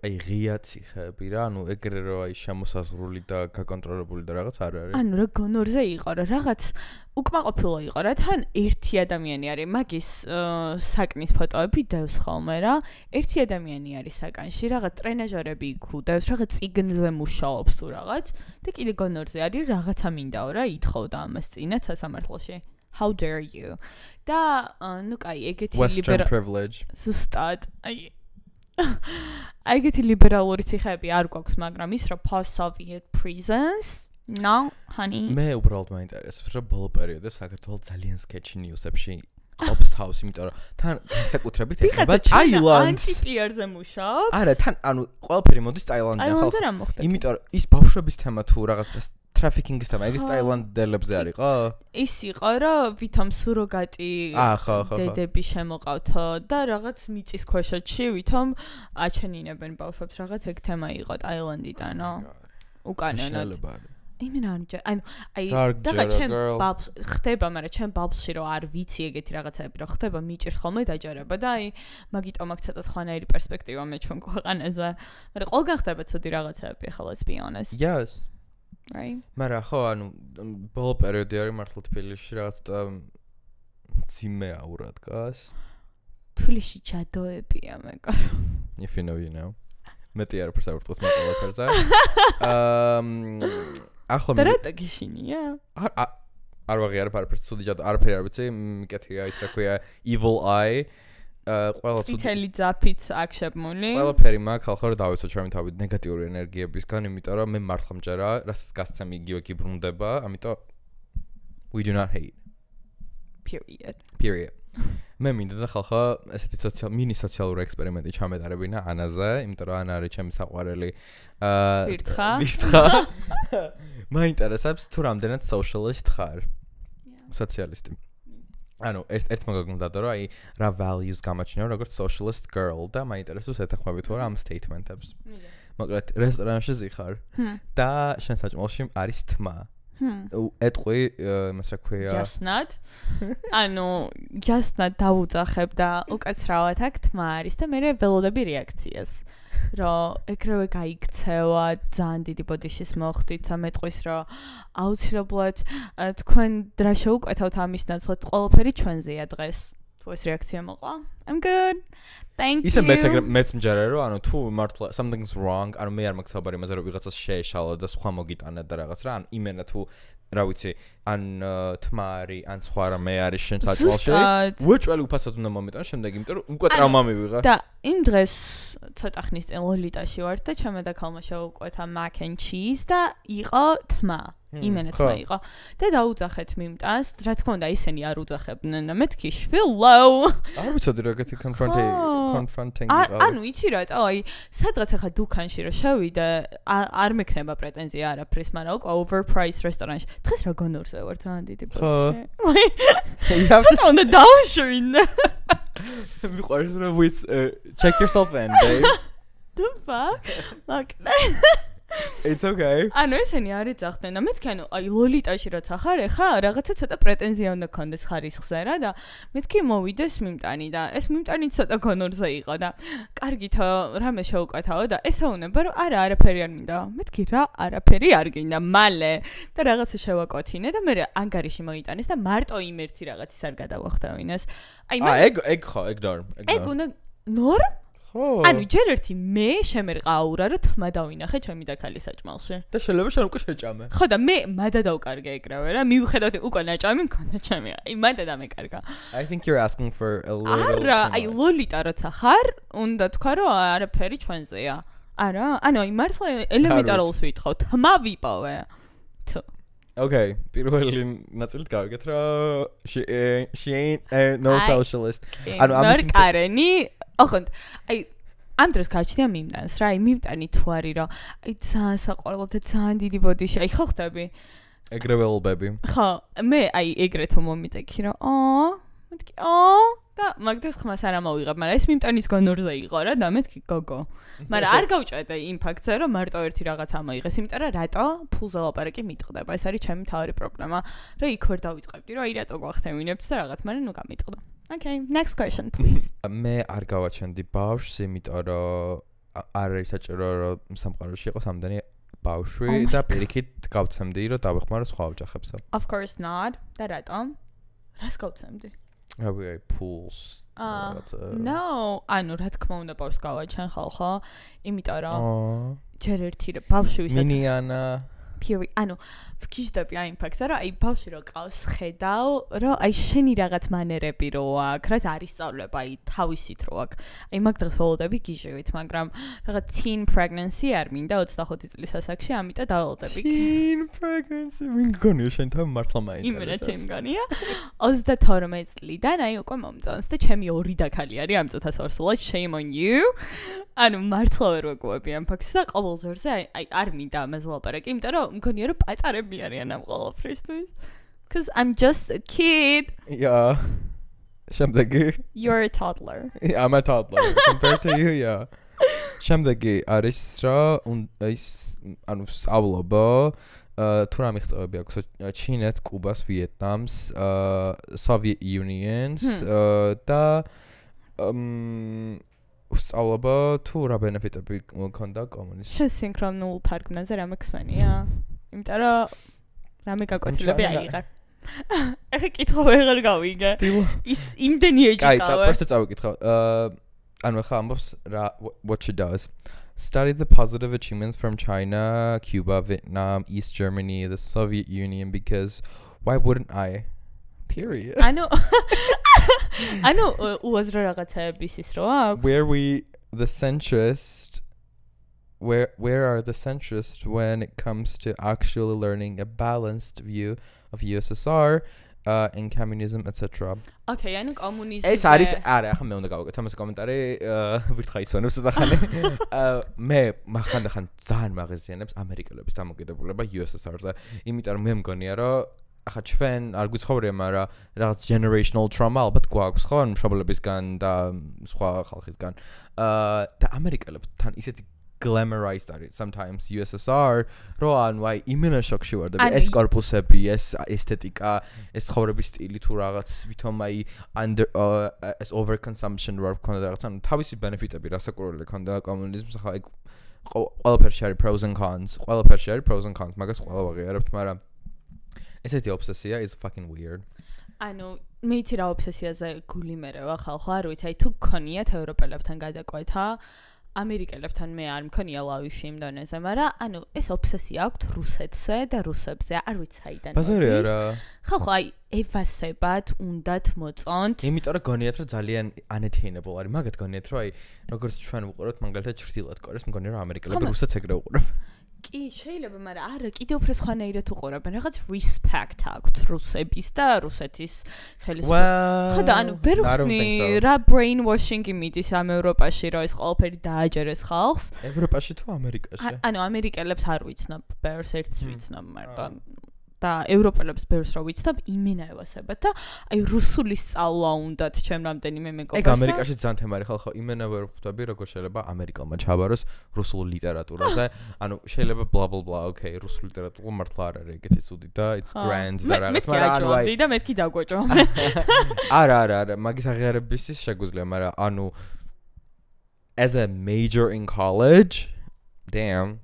აი ღია ციხეები რა, ანუ ეგრე რომ აი შემოსაზღვრული და გაკონტროლებული და რაღაც არ არის. ანუ რა გონორზე იყო რა რაღაც უკმაყოფილო იყო რა თან ერთი ადამიანი არის მაგის საკნის ფოტოები დევს ხოლმე რა. ერთი ადამიანი არის საკანში რაღაც ტრენაჟორები იქუდევს რაღაც წიგნზე მუშაობს თუ რაღაც და კიდე გონორზე არის რაღაცა მინდაო რა ითხოვდა ამას წინათ სასამართლოში. How dare you? და ნუ კაი ეგეთი Western privilege. ზუსტად აი ეგეთი ლიბერალური ციხეები არ გვაქვს, მაგრამ ის რა post-Soviet prisons. No, honey. მე უბრალოდ მაინტერესებს, რომ ბოლო პერიოდში საქართველოს ძალიან sketchy news-ებში ყოფს თავს, იმიტომ რომ თან განსაკუთრებით ეხება ტაილანდს. ანტიპიარზე მუშაობს. არა, თან ანუ ყველაფერი მოდის ტაილანდიდან ხალხი. აილანდზე რა მოხდა? იმიტომ რომ ის ბავშვების თემა თუ რაღაც ტრაფიკინგის თემა, ეგ ტაილანდელებზე არისო? ის იყო, რომ ვითომ სუროგატი დედები შემოყავთო და რაღაც მიწის ქვეშეთში ვითომ აჩენინებენ ბავშვებს, რაღაც ეგ თემა იყო ტაილანდიდანო. უკანონოდ. იმენა არიჯერ. ანუ აი რაღაც ჩემ ბაბს ხდება, მაგრამ ჩემ ბაბსში რომ არ ვიცი ეგეთი რაღაცები რომ ხდება, მიჭირს ხოლმე დაჯერება და აი მაგიტომ აქ ცოტა სხვანაირი პერსპექტივა მე ჩვენ ქვეყანაზე. მაგრამ ყველგან ხდება ცუდი რაღაცები, ახლა let's be honest. Yes. Right? მაგრამ ხო, ანუ ბოლო პერიოდი არის მართლა თბილისში რაღაც ძიმე აურა დგას. თბილისში ჯადოებია მეკარო. If you know, you know. მეტი არაფერს არ ვთქვით ყველაფერზე. ახლა და რატო გიშინია? არ ვაღიარებ არაფერს, ცუდი ჯადო, არაფერი არ ვიცი, მიკეთია ის რა ქვია evil eye. ყველა ცუდი თელი ძაფიც აქ შეპმული. ყველაფერი მაგ ხალხო რა დავიცო ჩემი თავით ნეგატიური ენერგიებისგან, იმიტომ რომ მე მართლა მჯერა, რასაც გასცემ იგივე გიბრუნდება, ამიტომ we do not hate. Period. მე მინდა და ხალხო ესეთი მინი სოციალური ექსპერიმენტი ჩამეტარებინა ანაზე, იმიტომ რომ ანა არის ჩემი საყვარელი ვირთხა. მაინტერესებს თუ რამდენად socialist ხარ. სოციალისტი. ანუ ერთ მოგაგონდა რომ აი რა values გამაჩნია როგორც socialist girl და მაინტერესებს ეთანხმები თუ არა ამ statement-ებს. მოკლედ რესტორანში ზიხარ და შენ საჭმელში არის თმა. ეტყვი იმას რა ქვია ჯასნად ანუ ჯასნად დავუძახებ და უკაცრავად აქ თმა არის და მე ველოდები რეაქციას რომ ეგრევე გაიქცევა ძალიან დიდი ბოდიშის მოხდით და მეტყვის რომ აუცილებლად თქვენ რა შეუკვეთავთ ამის ნაცვლად ყველაფერი ჩვენზეა დღეს თუ ეს რეაქცია მოყვა I'm good thank you ისე მეც მჯერა რომ ანუ თუ მართლა something's wrong ანუ მე არ მაქვს ხაბარი იმაზე რომ ვიღაცას შეეშალა და სხვა მოგიტანა და რაღაც რა ანუ იმენა თუ რა ვიცი ან თმარი ან სხვა რამე არის შენ საჭმელში ვეჭველი უფასოდ უნდა მომიტანო შემდეგ იმიტომ რომ უკვე ტრავმა მივიღა და იმ დღეს ცოტა ხნის წინ ლოლიტაში ვარ და ჩემო და ქალმა შევუყვეთა mac and cheese და იყო თმა. იმენა თმა იყო. და დაუძახეთ მიმტანს, რა თქმა უნდა ისინი არ უძახებდნენ და მეთქი შვილო. არ ვიცოდი როგორ confronting იყო. ანუ იცი რატო? აი, სადღაც ახლა დუქანში რომ შევიდე, არ მექნება პრეტენზია არაფრის, მაგრამ უკვე overpriced რესტორანში. დღეს რა გონორზე ვარ ძალიან დიდი ბოდიში. ხო. უნდა დავშვინე. მიყვარს რომ check yourself in, babe. The fuck? Like It's okay. ანუ ესენი არ ეძახდნენ და მეთქი ანუ აი ლოლიტაში როცა ხარ ხა რაღაცა ცოტა პრეტენზია უნდა გქონდეს ხარისხზე რა და მეთქი მოვიდეს მიმტანი და ეს მიმტანი ცოტა გონორზე იყო და კარგითო რამე შეუკვეთაო და ესაუნება რომ არაფერი არ მინდა მეთქი რა არაფერი არ გინდა მალე და რაღაცა შევაკოთინე და მე ანგარიში მოიტანეს და მარტო იმ ერთი რაღაცის არ გადავახტავინეს აი ეგ ხო ეგ დარ ეგ უნდა ნორ ანუ ჯერ ერთი მე შემერყაურა რომ თმა დავინახე ჩემი და ქალის საჭმელში და შეიძლება შენ უკვე შეჭამე ხო და მე მადა დავკარგე ეგრევე რა მიუხედავად უკვე ნაჭამი მქონდა ჩემი აი მადა დამეკარგა I think you're asking for a little არა აი ლოლიტა როცა ხარ უნდა თქვა რომ არაფერი ჩვენზეა არა ანუ აი მართლა ელემენტარულს ვიტყავ თმა ვიპოვე Okay, პირველი ნაწილით გავიგეთ რომ she ain't no socialist. ანუ ამის კარენი ოღონდ აი ამ დროს გაჩნია მიმდანს რა აი მიმტანი თუ არის რომ აი ძალიან საყვარელო და ძალიან დიდი ბოდიში აი ხო ხდები ეგრეველობები ხო მე აი ეგრე თუ მომიტექი რომ მეთქი და მაგდროს ხმას არ ამოვიღებ მაგრამ ეს მიმტანის გონორზე იყო რა და მეთქი გოგო მაგრამ არ გავჭედე იმ ფაქტზე რომ მარტო ერთი რაღაც ამოიღეს იმიტომ რომ რატო ფულზე ლაპარაკი მიტყდება ეს არის ჩემი თავი პრობლემა რომ იქ ვერ დავიწყებდი რომ აი რატო გვახტევინებთ და რაღაც მაგრამ ნუ გამიტყდა Okay, next question please. მე არ გავაჩენდი ბავშვს, იმიტომ რომ არ არის საჭირო რომ სამყაროში იყოს ამდენი ბავშვი და პირიქით გავცემდი რომ დავეხმარო სხვა ოჯახებსა. Of course not. და რატომ? რას გავცემდი? Რავი, pools. No, ანუ რა თქმა უნდა ბავშვს გავაჩენ ხალხო, იმიტომ რომ ჯერ ერთი ბავშვი ვისაც მინიანა Pure, ანუ ვქიშდები აი იმ ფაქტზე რომ აი ბავშვი რო ყავს ხედავ რომ აი შენი რაღაც მანერები რო აქვს რაც არის სწავლება აი თავისით რო აქვს აი მაგ დღეს ველოდები გიჟევით მაგრამ რაღაც teen pregnancy არ მინდა 25 წლის ასაკში ამიტომ დაველოდები teen pregnancy ვინ გონია შენ თან მართლა იმენა მაინტერესებს თემ გონია 32 წლიდან აი უკვე მომწონს და ჩემი ორი დაქალი არის ამ წუთას ვარსულად shame on you ანუ მართლა ვერ ვეგუები ამ ფაქტს და ყოველ ზორზე აი არ მინდა ამაზე ლაპარაკი იმიტომ რომ მგონია რომ პაწარები არიან ამ ყოველფრისთვის because I'm just a kid. Yeah. შემდეგი You're a toddler. I'm a toddler compared to you, yeah. შემდეგი არის რა ის ანუ სწავლობა თუ რა მიღწევები აქვს ჩინეთს, კუბას, ვიეტნამს, Soviet Unions და სწავლობა თუ რა ბენეფიტები მქონდა კომუნიზმს. შენ სინქრონულ თარგმნაზე რა მექსმენია? იმიტომ რომ რამე გაკვეთილები აიღარ. ეხა კითხვა ვეღარ გავიგე. ის იმდენი ეჭი კაი, პროსტა წავიკითხავ. ანუ ეხა ამბობს რა what she does. Studied the positive achievements from China, Cuba, Vietnam, East Germany, the Soviet Union because why wouldn't I? Period. ანუ უაზრო რაღაცების ის რო აქვს. Where are the centrists when it comes to actually learning a balanced view of USSR in communism etc. Okay, ანუ კომუნიზმი ეს არის არა, ახლა მე უნდა გავაკეთო ამას კომენტარი ვირთხა ისვენებს და ხანი მე მახანდახან ძალიან მაღაზიანებს ამერიკელების დამოკიდებულება USSR-ზე. იმიტომ რომ მე მგონია რომ ახლა ჩვენ არ გვიცხოვრია, მაგრამ რაღაც generational trauma ალბათ გვაქვს ხო, ანუ მშობლებისგან და სხვა ხალხისგან. და ამერიკელებთან ისეთი glamorized არის sometimes USSR, რო ანუ აი იმენა შოქში ვარ და ეს корпуსები, ეს ესთეტიკა, ეს ცხოვრების სტილი თუ რაღაც ვითომ აი ეს overconsumption რო არ ქონდა რაღაც, ანუ თავისი benefit-ები რასაკურველი ქონდა კომუნიზმს, ახლა აი ყველაფერში არის pros and cons, მაგას ყველა ვაღიარებთ, მაგრამ ესეთი ობსესია is fucking weird. ანუ მე იცი რა ობსესიაზე გული მერევა ხალხო, არ ვიცი, აი თუ გქონიათ ევროპელებთან გადაკვეთა ამერიკელებთან მე არ მქონია ლავიში იმ დონეზე, მაგრამ ანუ ეს ობსესია აქვთ რუსეთზე და რუსებზე, არ ვიცი საიდან. ბაზარი არა. ხო, აი ევასებად უნდათ მოწონთ. იმიტომ რომ გონიათ რომ ძალიან unattainable არის. მაგათ გონიათ რომ აი როგორც ჩვენ ვუყურებთ მაგალითად ჩრდილოეთ კორეას, მგონია რომ ამერიკელები რუსეთს ეგრე უყურებენ. კი, შეიძლება, მაგრამ არა, კიდევ უფრო სხვანაირად უყურებენ. რაღაც respect აქვთ რუსების და რუსეთის ხელისუფლებას. ხო და ანუ ვერ ვხსნი რა brainwashing-ი მიდის ამ ევროპაში, რომ ეს ყველაფერი დააჯერეს ხალხს. ევროპაში თუ ამერიკაში? ანუ ამერიკელებს არ ვიცნობ, ბევრს ერთს ვიცნობ, მაგრამ და ევროპელებს ბევრს რო ვიცნობ, იმენა ევასებათ და აი რუსული სწავლა უნდათ ჩემ რამდენიმე მეგობარს. ეგ ამერიკაში ძალიან თემარი ხალხო, იმენა ვერ ვხვდები, როგორ შეიძლება ამერიკელმა ჩაბაროს რუსულ ლიტერატურაზე. ანუ შეიძლება blah blah blah, okay, რუსულ ლიტერატურა მართლა არ არის ეგეთი ცუდი და it's grand და რაღაც, მაგრამ ანუ აი და მეთქი დაგვეჭო. არა, მაგის აღიარების შეგვიძლია, მაგრამ ანუ as a major in college, damn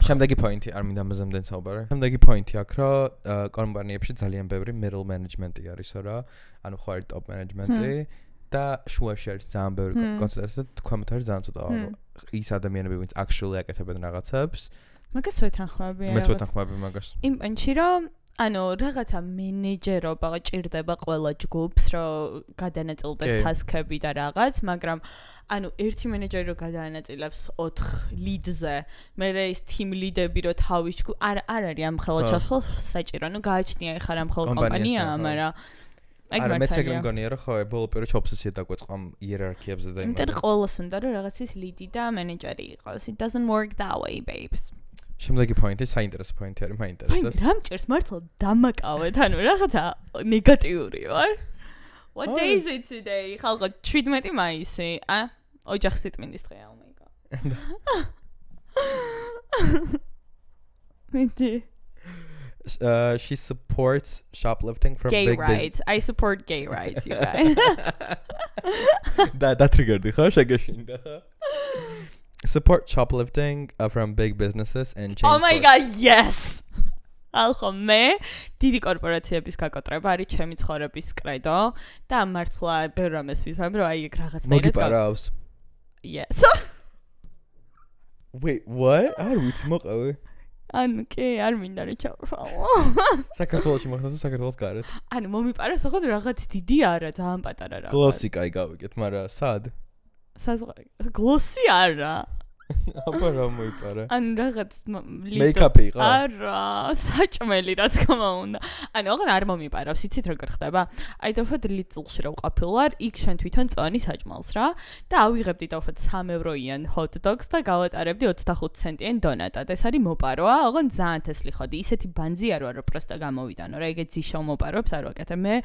შემდეგი პოინტი არ მინდა მზემდენ საუბარი. შემდეგი პოინტი აქვს, რომ კომპანიებში ძალიან ბევრი middle management-ი არის, რა. ანუ ხო არის top management-ი და შუაში არის ძალიან ბევრი კონცენტრაცია და თქვენთ არის ძალიან ცოტა. ის ადამიანები, ვინც actually აკეთებენ რაღაცებს. მაგას ვეთანხმები. მეც ვეთანხმები მაგას. იმ პონჩი რომ ანუ რაღაცა მენეჯერობა ჭირდება ყველა ჯგუფს, რომ გადანაწილდეს ტასკები და რაღაც, მაგრამ ანუ ერთი მენეჯერი რო გადაანაწილებს 4 ლიდზე, მე ის team ლიდები რო თავის ჯგუფ არ არის ამ ხელა ჩახალ საჭირო, ანუ გააჩნია ეხლა ამ ხელ კომპანია, მაგრამ არა მეც ეგრე მგონია რომ ხო ბოლო პერიოდში ობსესია დაგვეწყო იერარქიებზე და იმაზე. იმიტომ ყოველს უნდა რომ რაღაცის ლიდი და მენეჯერი იყოს. It doesn't work that way, babes. შემდეგი პოინტი საინტერესო პოინტი არის, მაინტერესებს. რამ ჭერს მართლა დამაკავეთ, ანუ რაღაცა ნეგატიური ვარ. What day is it today? ხალხო 17 მაისი. ოჯახის სიწმინდის დღეა, oh my god. მეტი. She supports shoplifting from gay big rights. I support gay rights, you guys. Da triggerdi ხო შეგეშინდა ხო? Support shoplifting from big businesses and chain Oh my god, yes. ალხო მე დიდი კორპორაციების გაკოტრება არის ჩემი ცხოვრების კრედო და მართლა ბევრ რამეს ვიზამ რომ აი ეგ რაღაცნაირად მოგიპარავს. Yes. Wait, what? არ ვიცი მოყავი. ანუ კი, არ მინდა რომ ჩავშალო. საქართველოში მოხდა და საქართველოს გარეთ. ანუ მომიპარეს ოღონდ რაღაც დიდი არა, ძალიან პატარა რაღაც. გლოსი კაი გავიგეთ, მაგრამ სად? საზღვარი. გლოსი არა. აბა რა მოიპარა? ანუ რაღაც მეიკაპი იყო? არა, საჭმელი რა თქმა უნდა. ანუ ოღონდ არ მომიპარავს, იცით როგორ ხდება? აი დავუშვათ ლიტლში რომ ვყაფილვარ, იქ შენ თვითონ წონი საჭმელს რა და ავიღებდი დავუშვათ 3 ევროიან hot dogs და გავატარებდი 25 ცენტიან დონატად. ეს არის მოპარვა, ოღონდ ძალიან თესლი ხოდი. ისეთი ბანძი არ ვარ, რომ პროსტა გამოვიდანო რა, ეგეც იშო მოპარვებს არ ვაკეთებ. მე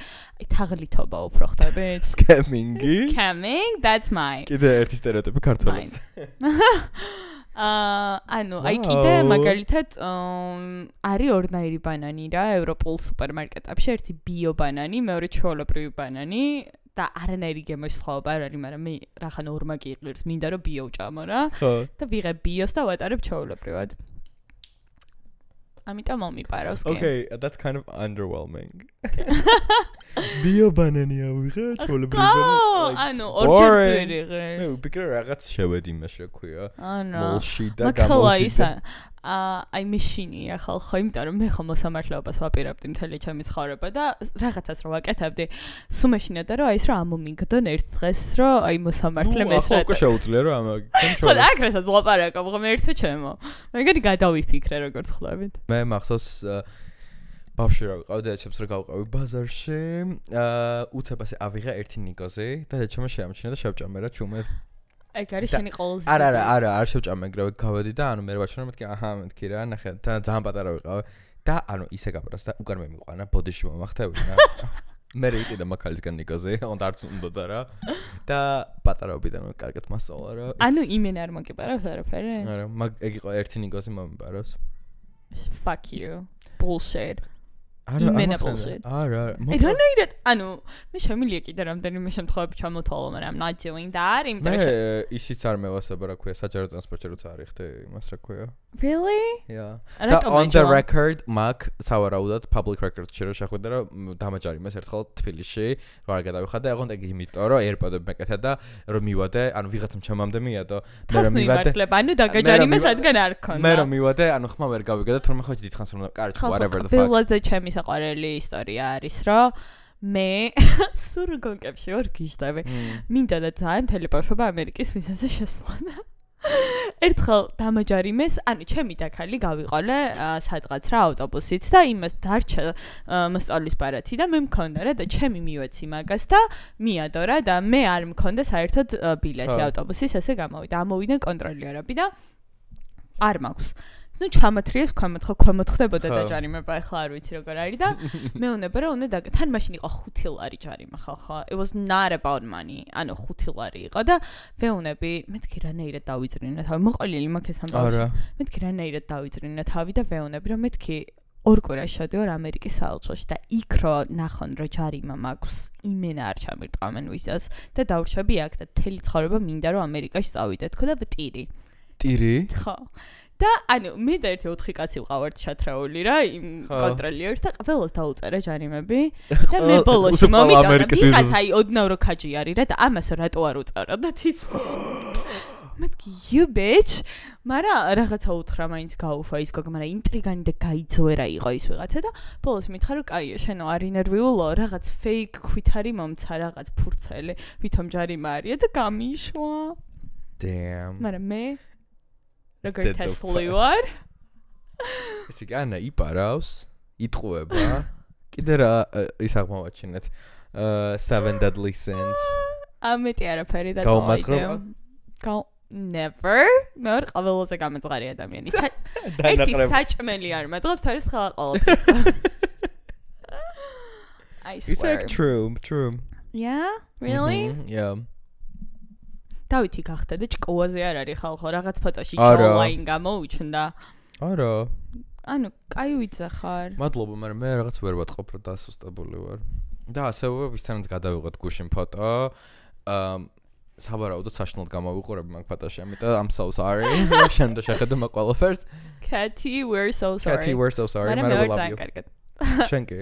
აი თაღლითობა უფრო ხდები. Scamming, that's my. კიდე ერთი სტერეოტიპი ქართველებს. ანუ აი კიდე მაგალითად არის ორნაირი ბანანი რა ევროპულ სუპერმარკეტებში, ერთი ბიო ბანანი, მეორე ჩვეულებრივი ბანანი და არანაირი გემოსხლაობა არ არის, მაგრამ მე რახან ორმაგი იყირს, მინდა რომ ბიო ვჭამო რა და ვიღებ ბიოს და ვატარებ ჩვეულებრივად. ამიტომ მომიპარავს კი. Okay, that's kind of underwhelming. Bio banani ავიღე, ჩვეულებრივად. ანუ ორჯერ ვიღე. მე ვფიქრე რაღაც შევედი იმაში რა ქვია. ანუ მოლში და გამოსიდა. აი მეშინია ხალხო, იმიტომ რომ მე ხომ მოსამართლეობას ვაპირებდი მთელი ჩემი ცხოვრება და რაღაცას რო ვაკეთებდი, სულ მეშინოდა რომ აი ეს რა ამომიგდონ ერთ დღეს რომ აი მოსამართლე მესრად. ხო, შეუძლია რომ ამაგ. ხო, აგრესაც ლაპარაკობ, ხო მე ერთვე ჩემო. მეგარი გადავიფიქრე როგორც ხვდებით. მე მახსოვს ბავშვი რა ვიყავდი, ეჩებს რა გავყავი ბაზარში, უცებასე ავიღე ერთი ნიკოზი და ეჩემო შეამჩნია და შევჭამე რა ჩუმად. ეგ არის შენი ყოველდღიური. არა, არ შევჭამე, ეგრევე გავედი და ანუ მე ვაჩვენე მეთქი, აჰა, მეთქი რა, ნახე, და ძალიან პატარა ვიყავი და ანუ ისე გაპრას და უკან მე მიყვანა, ბოდიში მომახტევინა. მე რეკიდა მაქალისგან ნიკოზი, უნდა არც უნდა რა. და პატარაობიდან კარგად მასწავლა რა. ანუ იმენა არ მოგიპარავს არაფერი? არა, ეგ იყო ერთი ნიკოზი მომიპარავს. Fuck you. Bullshit. იმენა bullshit. არა. რანაირად, ანუ მე შემიძლია კიდე რამდენიმე შემთხვევაში ჩამოთვალო, მაგრამ I'm not doing that. მე ისიც არ მევასება, რა ქვია, საჯარო ტრანსპორტში როცა არიხდე, იმას რა ქვია. Really? Yeah. და on the record, მაგ სავარაუდად public record-ში რა შეხვედრა, რომ დამაჯარი მას ერთხელ თბილისში, რომ არ გადავიხადე, აღონ ეგ იმიტომ, რომ AirPod-ები მეკეთა და რომ მივადე, ანუ ვიღაცამ ჩემამდე მიადო, მე რომ მივადე. ანუ დაგაჯარიმეს რადგან არ ქონდა. მე რომ მივადე, ანუ ხმა ვერ გავიგე და თურმე ხო დიდხანს რომ კარგი whatever the fuck. ბილოზე ჩემი საყვარელი ისტორია არის, რომ მე სულ გონკებში ვარ გიჟდები. მინდა და ძალიან თელეპარშობა ამერიკის ვიზაზე შესვლა. ერთხელ დამაჯარიმეს, ანუ ჩემი დაქალი გავიყოლე სადღაც რა ავტობუსით და იმას დარჩა მოსწავლის ბარათი და მე მქონდა რა და ჩემი მივეცი მაგას და მიადო რა და მე არ მქონდა საერთოდ ბილეთი ავტობუსის, ესე გამოვიდა. ამოვიდნენ კონტროლიერები და არ მაქვს. ნუ ჩამათრიეს ქვემოთ ხდებოდა დაჯარიმება, ახლა არ ვიცი როგორ არის და მეუბნება რომ უნდა თან მაშინ იყო 5 ლარი ჯარიმა ხო it was not about money ანუ 5 ლარი იყო და ვეუნები მეთქი რანაირად დავიძრინა თავი მოყოლილი მაქეს ამბავში მეთქი რანაირად დავიძრინა თავი და ვეუნები რომ მეთქი ორ კვირაში შევდივარ ამერიკის საელჩოში და იქ რო ნახონ რომ ჯარიმა მაქვს იმენა არ ჩამირტყამენ ვიზას და დავრჩები აქ და მთელი ცხოვრება მინდა რომ ამერიკაში წავიდე თქო და ვტირი ხო და ანუ მე და ერთი 4 კაცი ვყავართ შათრაული რა იმ კონტროლიერს და ყველას დაუწერა ჯარიმები და მე ბოლოში მომიტანა ვიღაც აი ოდნავ რო ქაჯი არის რა და ამას რატო არ უწევრო და თიც მეთქი you bitch მარა რაღაცა უთხრა მაინც გაუფა ის გოგო მარა ინტრიგანი და გაიძვერა იყო ის ვიღაცა და ბოლოს მითხრა რომ კაიო შენო არ ინერვიულო რაღაც fake ქვითარი მომცა რაღაც ფურცელი ვითომ ჯარიმა არია და გამიშვა damn მარა მე როგორ თესლი ვარ ეს იგანა იპარავს იტყუება კიდე რა ის აღმოვაჩინეთ 7 deadly sins ამეტი არაფერი და დავაიძე never მე ვარ ყველაზე გამაძღარი ადამიანი ერთი საჭმელი არ მაძღობს არის ხალხ ყოველთვის I swear it's true yeah really yeah დავითი გახდა და ჭკუაზე არ არის ხალხო რაღაც ფოტოში ჯოლაინ გამოუჩნდა არა ანუ კაი ვიცა ხარ მადლობა მაგრამ მე რაღაც ვერ ვატყობ რომ დასუსტებული ვარ და ასევე ვისთანაც გადავიღოთ გუშინ ფოტო საბარაუდოდ საშნელად გამოვიყურებ მაგ ფოტოში ამიტომ I'm so sorry შენდა შეხედე მაგ ყველაფერს Katy we're so sorry მაგრამ მე ვარ ძალიან კარგად შენკი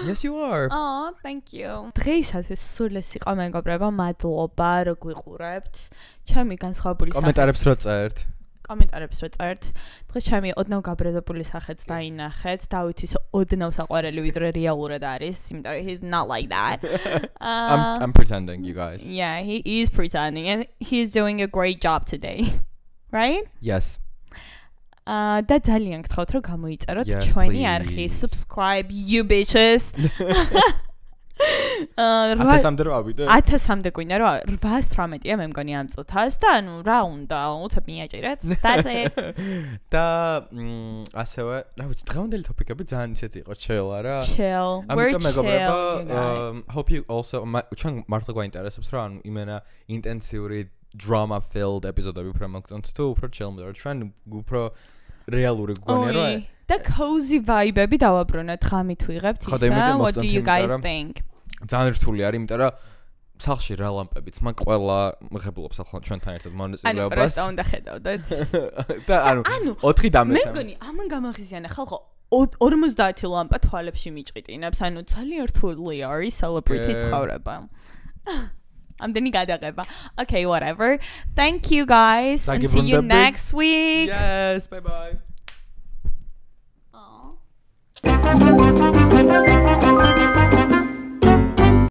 Yes you are. Oh, thank you. დღეისაც ეს სულეს იყო მეგობრებო, მადლობა რომ გვიყურებთ. ჩემი განსხვავებული სახე. კომენტარებს რო წერთ. დღეს ჩემი ოდნავ გაბრაზებული სახეც დაინახეთ. დავითის ოდნავ საყვარელი ვიდრე რეალურად არის, იმიტომ რომ he's not like that. I'm pretending you guys. Yeah, he is pretending and he's doing a great job today. Right? Yes. და ძალიან გთხოვთ რომ გამოიწეროთ ჩვენი არხი subscribe you bitches 1000-მდე რო ავიდე 1000-მდე გვინდა რომ 818-ია მე მგონი ამ წუთას და ანუ რა უნდა უცებ მიაჭირეთ that's it და ასევე რა ვიცი დღევანდელი ტოპიკები ძალიან ისეთი იყო chill არა chill ამიტომ მეგობრებო hope you also ჩვენ მართლა გვაინტერესებს რა ანუ იმენა ინტენსიური drama filled episode-ები უფრო მოგწონთ თუ უფრო chill-მდე რა ჩვენ უფრო რეალური გონია რა და cozy vibe-ები დავაბრუნოთ ღამით ვიღებთ ისა what do you guys think ძალიან რთული არის იმიტომ რომ სახლში რა ლამპებიც მაგ ყველა მღებულობს ახლა ჩვენთან ერთად მონაწილეობას ანუ პროსტა უნდა ხედავდეთ და ანუ 4 დამეცა მე მგონი ამან გამაღიზიანა ხალხო 50 ლამპა თვალებში მიჭყიტინებს ანუ ძალიან რთული არის celebrity-ის ცხოვრება ამდენი გადაღება. Okay, whatever. Thank you guys and see you next week. Yes, bye bye.